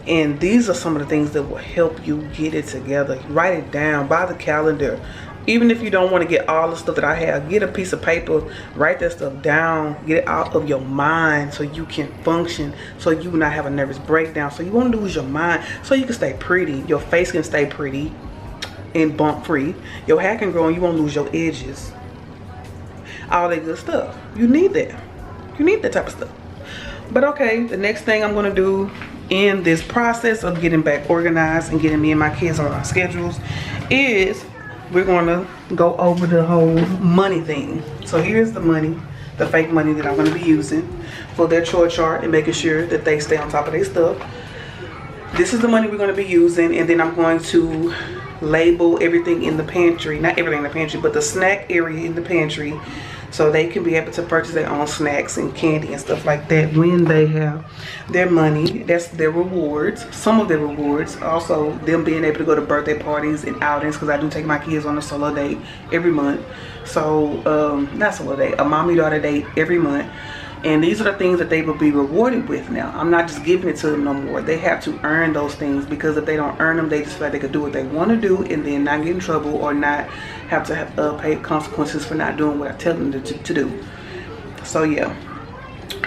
And these are some of the things that will help you get it together. Write it down, buy the calendar. Even if you don't want to get all the stuff that I have, get a piece of paper, write that stuff down, get it out of your mind so you can function, so you will not have a nervous breakdown, so you won't lose your mind, so you can stay pretty, your face can stay pretty and bump free, your hair can grow and you won't lose your edges, all that good stuff. You need that. You need that type of stuff. But okay, the next thing I'm going to do in this process of getting back organized and getting me and my kids on our schedules is we're going to go over the whole money thing. So here's the money. the fake money that I'm going to be using for their chore chart and making sure that they stay on top of their stuff. This is the money we're going to be using, and then I'm going to label everything in the pantry, not everything in the pantry, but the snack area in the pantry, so they can be able to purchase their own snacks and candy and stuff like that when they have their money. That's their rewards, some of their rewards. Also, them being able to go to birthday parties and outings, because I do take my kids on a solo date every month. So, not solo date, a mommy-daughter date every month. And these are the things that they will be rewarded with now. I'm not just giving it to them no more. They have to earn those things, because if they don't earn them, they just feel like they could do what they want to do and then not get in trouble or not have to pay consequences for not doing what I tell them to do. So yeah,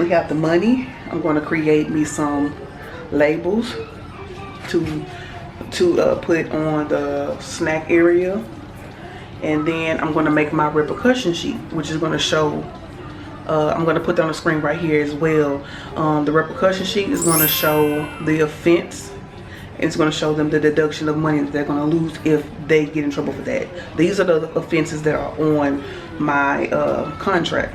we have the money. I'm going to create me some labels to put on the snack area. And then I'm going to make my repercussion sheet, which is going to show I'm going to put that on the screen right here as well. The repercussion sheet is going to show the offense. It's going to show them the deduction of money that they're going to lose if they get in trouble for that. These are the offenses that are on my contract.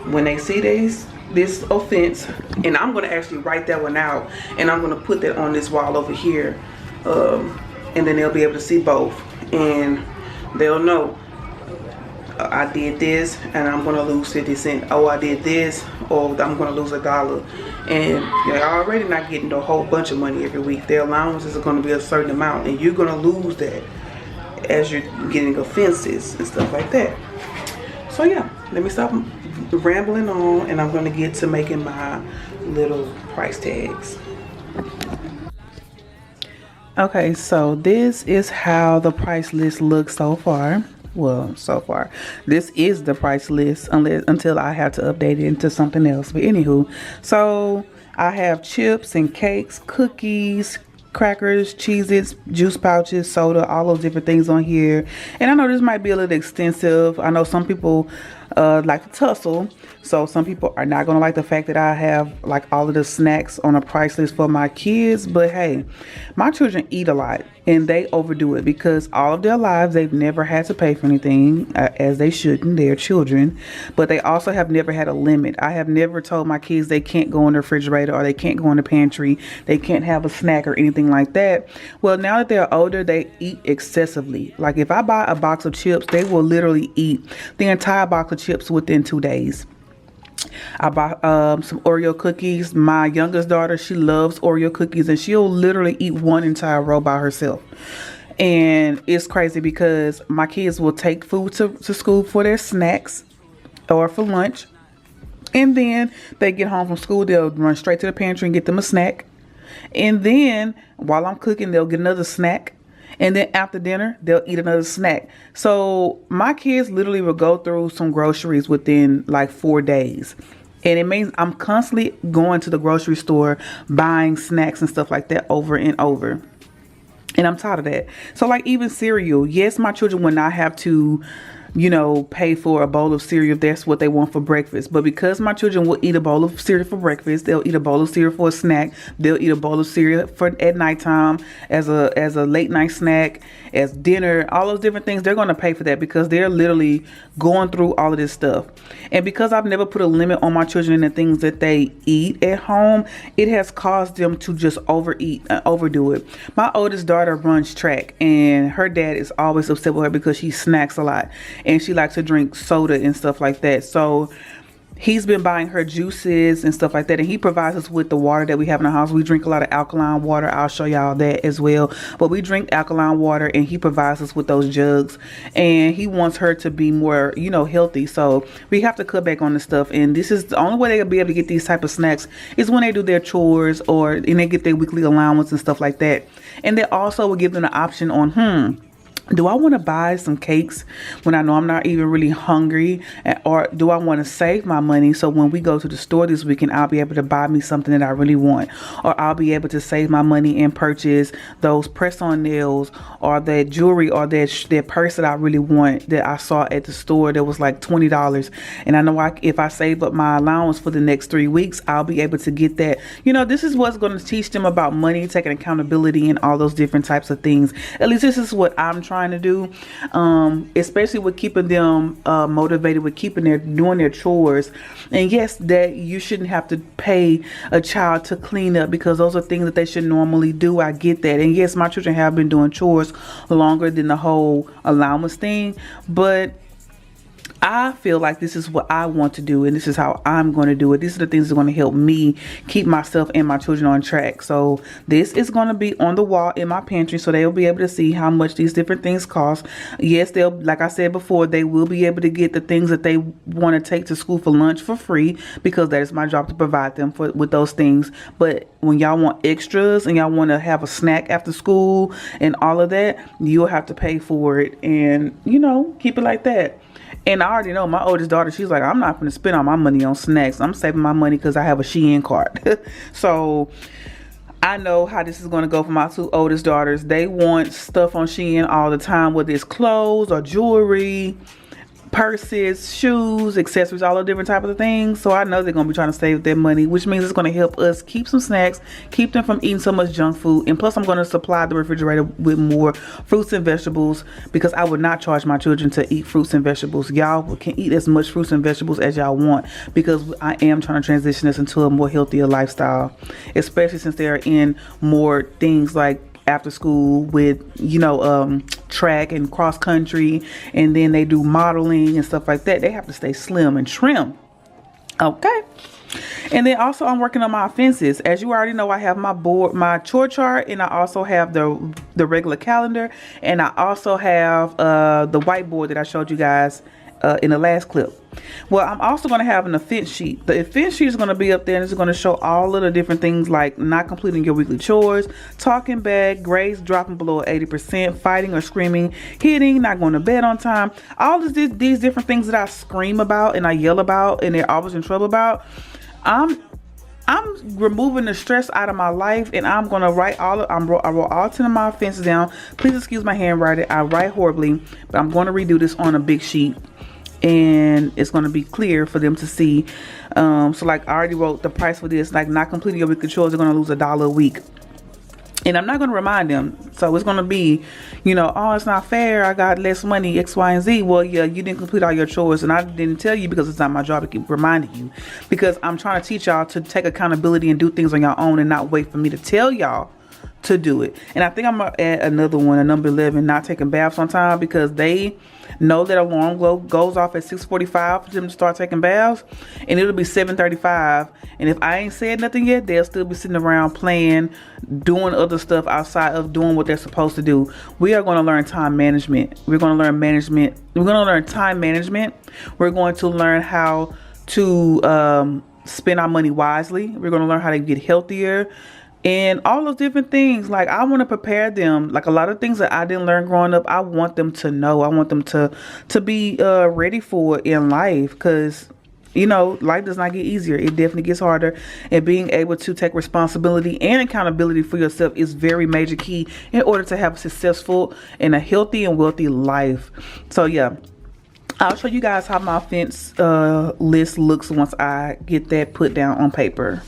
When they see this offense, and I'm going to actually write that one out, and I'm going to put that on this wall over here, and then they'll be able to see both, and they'll know, I did this and I'm gonna lose 50 cents. Oh, I did this, or I'm gonna lose $1. And you're already not getting a whole bunch of money every week. Their allowances are gonna be a certain amount, and you're gonna lose that as you're getting offenses and stuff like that. So yeah, let me stop rambling on, and I'm gonna get to making my little price tags. Okay, so this is how the price list looks so far. Well, so far this is the price list until I have to update it into something else. But anywho, so I have chips and cakes, cookies, crackers, Cheez-Its, juice pouches, soda, all those different things on here. And I know this might be a little extensive. I know some people like to tussle, so some people are not gonna like the fact that I have like all of the snacks on a price list for my kids. But hey, my children eat a lot, and they overdo it, because all of their lives they've never had to pay for anything, as they shouldn't. They're children, but they also have never had a limit. I have never told my kids they can't go in the refrigerator, or they can't go in the pantry, they can't have a snack or anything like that. Well, now that they're older, they eat excessively. Like if I buy a box of chips, they will literally eat the entire box of chips within 2 days. I bought some Oreo cookies. My youngest daughter, she loves Oreo cookies, and she'll literally eat one entire row by herself. And it's crazy, because my kids will take food to school for their snacks or for lunch, and then they get home from school, they'll run straight to the pantry and get them a snack, and then while I'm cooking, they'll get another snack. And then after dinner, they'll eat another snack. So my kids literally will go through some groceries within like 4 days. And it means I'm constantly going to the grocery store, buying snacks and stuff like that over and over. And I'm tired of that. So like even cereal. Yes, my children will not have to, you know, pay for a bowl of cereal if that's what they want for breakfast. But because my children will eat a bowl of cereal for breakfast, they'll eat a bowl of cereal for a snack, they'll eat a bowl of cereal for at nighttime as a late night snack, as dinner, all those different things, they're going to pay for that, because they're literally going through all of this stuff. And because I've never put a limit on my children and the things that they eat at home, it has caused them to just overeat and overdo it. My oldest daughter runs track, and her dad is always upset with her because she snacks a lot, and she likes to drink soda and stuff like that. So he's been buying her juices and stuff like that, and he provides us with the water that we have in the house. We drink a lot of alkaline water. I'll show y'all that as well. But we drink alkaline water, and he provides us with those jugs, and he wants her to be more, you know, healthy. So we have to cut back on the stuff, and this is the only way they'll be able to get these type of snacks is when they do their chores, or and they get their weekly allowance and stuff like that. And they also will give them the option on do I want to buy some cakes when I know I'm not even really hungry? Or do I want to save my money so when we go to the store this weekend, I'll be able to buy me something that I really want? Or I'll be able to save my money and purchase those press-on nails, or that jewelry, or that purse that I really want that I saw at the store that was like $20. And I know if I save up my allowance for the next 3 weeks, I'll be able to get that. You know, this is what's going to teach them about money, taking accountability, and all those different types of things. At least this is what I'm trying trying to do, especially with keeping them motivated, with doing their chores. And yes, that you shouldn't have to pay a child to clean up, because those are things that they should normally do. I get that. And yes, my children have been doing chores longer than the whole allowance thing, but I feel like this is what I want to do, and this is how I'm going to do it. These are the things that are going to help me keep myself and my children on track. So this is going to be on the wall in my pantry, so they'll be able to see how much these different things cost. Yes, they'll, like I said before, they will be able to get the things that they want to take to school for lunch for free, because that is my job to provide them with those things. But when y'all want extras and y'all want to have a snack after school and all of that, you'll have to pay for it, and you know, keep it like that. And I already know my oldest daughter, she's like, I'm not going to spend all my money on snacks. I'm saving my money because I have a Shein card. So I know how this is going to go for my two oldest daughters. They want stuff on Shein all the time, whether it's clothes or jewelry, purses, shoes, accessories, all the different types of things. So I know they're going to be trying to save their money, which means it's going to help us keep some snacks, keep them from eating so much junk food. And plus, I'm going to supply the refrigerator with more fruits and vegetables, because I would not charge my children to eat fruits and vegetables. Y'all can eat as much fruits and vegetables as y'all want, because I am trying to transition us into a more healthier lifestyle, especially since they're in more things like after school with, you know, track and cross country, and then they do modeling and stuff like that. They have to stay slim and trim. Okay. And then also I'm working on my offenses. As you already know, I have my board, my chore chart, and I also have the regular calendar, and I also have the whiteboard that I showed you guys in the last clip. Well, I'm also going to have an offense sheet. The offense sheet is going to be up there, and it's going to show all of the different things like not completing your weekly chores, talking back, grades dropping below 80%, fighting or screaming, hitting, not going to bed on time. All of these different things that I scream about and I yell about and they're always in trouble about. I'm removing the stress out of my life, and I'm going to write I wrote all 10 of my offenses down. Please excuse my handwriting. I write horribly, but I'm going to redo this on a big sheet, and it's going to be clear for them to see. So like I already wrote the price for this, like not completing your weekly chores, they're going to lose $1 a week. And I'm not going to remind them. So it's going to be, you know, oh, it's not fair, I got less money, X, Y, and Z. Well, yeah, you didn't complete all your chores, and I didn't tell you because it's not my job to keep reminding you. Because I'm trying to teach y'all to take accountability and do things on your own and not wait for me to tell y'all to do it. And I think I'm going to add another one, a number 11, not taking baths on time, because they know that alarm goes off at 6:45 for them to start taking baths, and it'll be 7:35, and if I ain't said nothing yet, they'll still be sitting around playing, doing other stuff outside of doing what they're supposed to do. We are going to learn time management. We're going to learn management. We're going to learn time management. We're going to learn how to spend our money wisely. We're going to learn how to get healthier and all those different things. Like, I want to prepare them. Like, a lot of things that I didn't learn growing up, I want them to know. I want them to be ready for it in life, because, you know, life does not get easier. It definitely gets harder. And being able to take responsibility and accountability for yourself is very major key in order to have a successful and a healthy and wealthy life. So, yeah. I'll show you guys how my offense list looks once I get that put down on paper.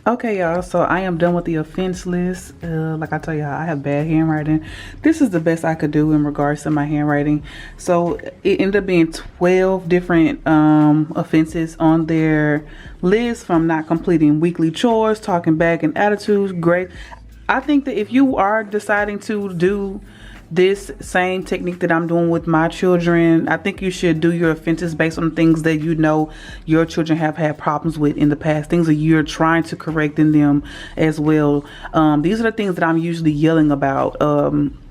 Okay, y'all, so I am done with the offense list. Like I tell y'all, I have bad handwriting. This is the best I could do in regards to my handwriting. So it ended up being 12 different offenses on their list, from not completing weekly chores, talking back, and attitudes. Great. I think that if you are deciding to do this same technique that I'm doing with my children, I think you should do your offenses based on things that you know your children have had problems with in the past, things that you're trying to correct in them as well. These are the things that I'm usually yelling about.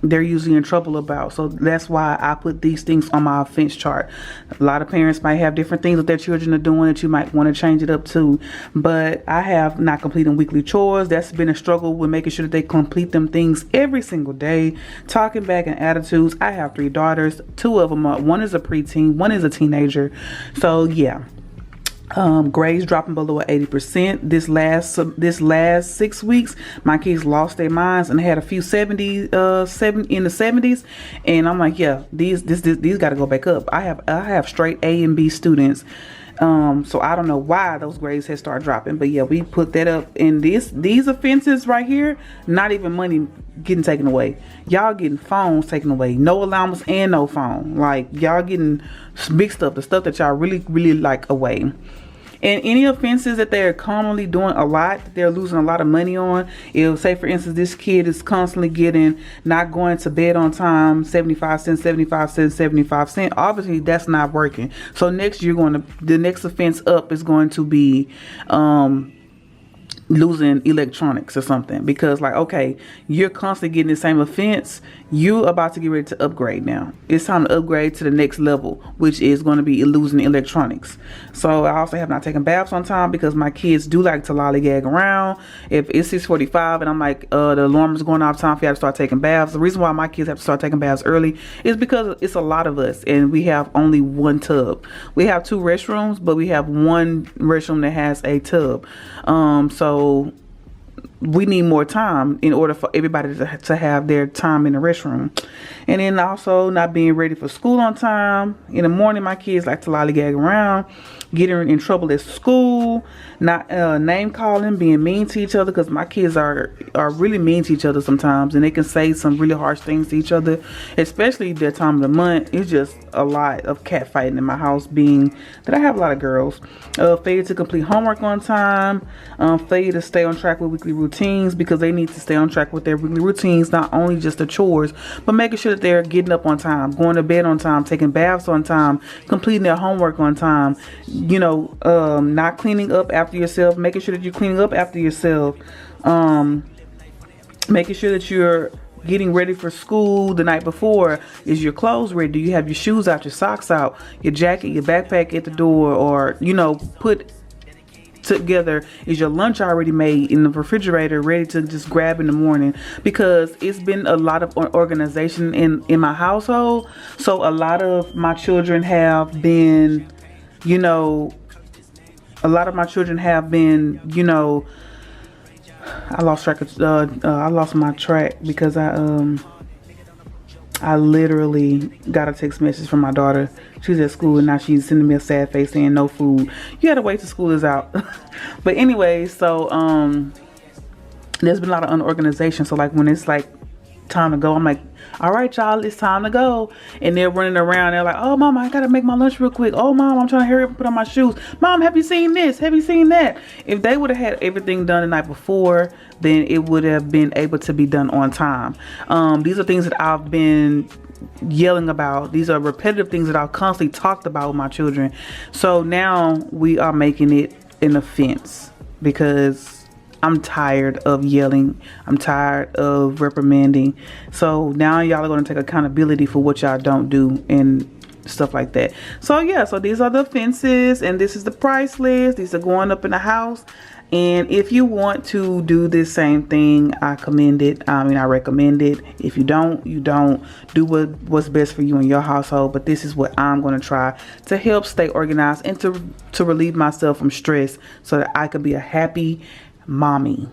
They're usually in trouble about. So that's why I put these things on my offense chart. A lot of parents might have different things that their children are doing that you might want to change it up to. But I have not completing weekly chores. That's been a struggle with making sure that they complete them things every single day. Talking back and attitudes. I have 3 daughters. 2 of them one is a preteen, one is a teenager. So yeah. Grades dropping below 80%. This last 6 weeks, my kids lost their minds and had a few 70s, and I'm like, yeah, these got to go back up. I have straight A and B students. So I don't know why those grades had started dropping, but yeah, we put that up. In these offenses right here, not even money getting taken away. Y'all getting phones taken away, no allowance and no phone. Like, y'all getting big stuff, the stuff that y'all really like, away. And any offenses that they're commonly doing a lot, they're losing a lot of money on. If, say for instance, this kid is constantly getting not going to bed on time, 75 cents, 75 cents, 75 cents. Obviously, that's not working. So next year, the next offense up is going to be losing electronics or something, because like, okay, you're constantly getting the same offense, you about to get ready to upgrade. Now it's time to upgrade to the next level, which is going to be losing electronics. So I also have not taken baths on time because my kids do like to lollygag around. If it's 6:45 and I'm like, the alarm is going off, time for you to start taking baths. The reason why my kids have to start taking baths early is because it's a lot of us and we have only one tub. We have 2 restrooms, but we have one restroom that has a tub. So we need more time in order for everybody to have their time in the restroom. And then also not being ready for school on time. In the morning, my kids like to lollygag around, getting in trouble at school, not name calling, being mean to each other, because my kids are really mean to each other sometimes, and they can say some really harsh things to each other, especially that time of the month. It's just a lot of cat fighting in my house, being that I have a lot of girls. Failure to complete homework on time, failure to stay on track with weekly routines, because they need to stay on track with their weekly routines, not only just the chores, but making sure that they're getting up on time, going to bed on time, taking baths on time, completing their homework on time, you know, not cleaning up after yourself, making sure that you're cleaning up after yourself, making sure that you're getting ready for school the night before. Is your clothes ready? Do you have your shoes out, your socks out, your jacket, your backpack at the door, or, you know, put together? Is your lunch already made in the refrigerator, ready to just grab in the morning? Because it's been a lot of organization in my household. So a lot of my children have been, you know, I lost track of, I lost my track because I literally got a text message from my daughter. She's at school and now she's sending me a sad face saying no food. You gotta wait till school is out. But anyway, so there's been a lot of unorganization. So like when it's like time to go, I'm like, all right, y'all, it's time to go. And they're running around. They're like, oh, mama, I gotta make my lunch real quick. Oh, mom, I'm trying to hurry up and put on my shoes. Mom, have you seen this? Have you seen that? If they would have had everything done the night before, then it would have been able to be done on time. These are things that I've been yelling about. These are repetitive things that I've constantly talked about with my children. So now we are making it an offense because I'm tired of yelling. I'm tired of reprimanding. So now y'all are going to take accountability for what y'all don't do and stuff like that. So yeah, so these are the offenses and this is the price list. These are going up in the house. And if you want to do this same thing, I recommend it. If you don't, you don't. Do what's best for you and your household. But this is what I'm going to try to help stay organized and to relieve myself from stress so that I can be a happy mommy.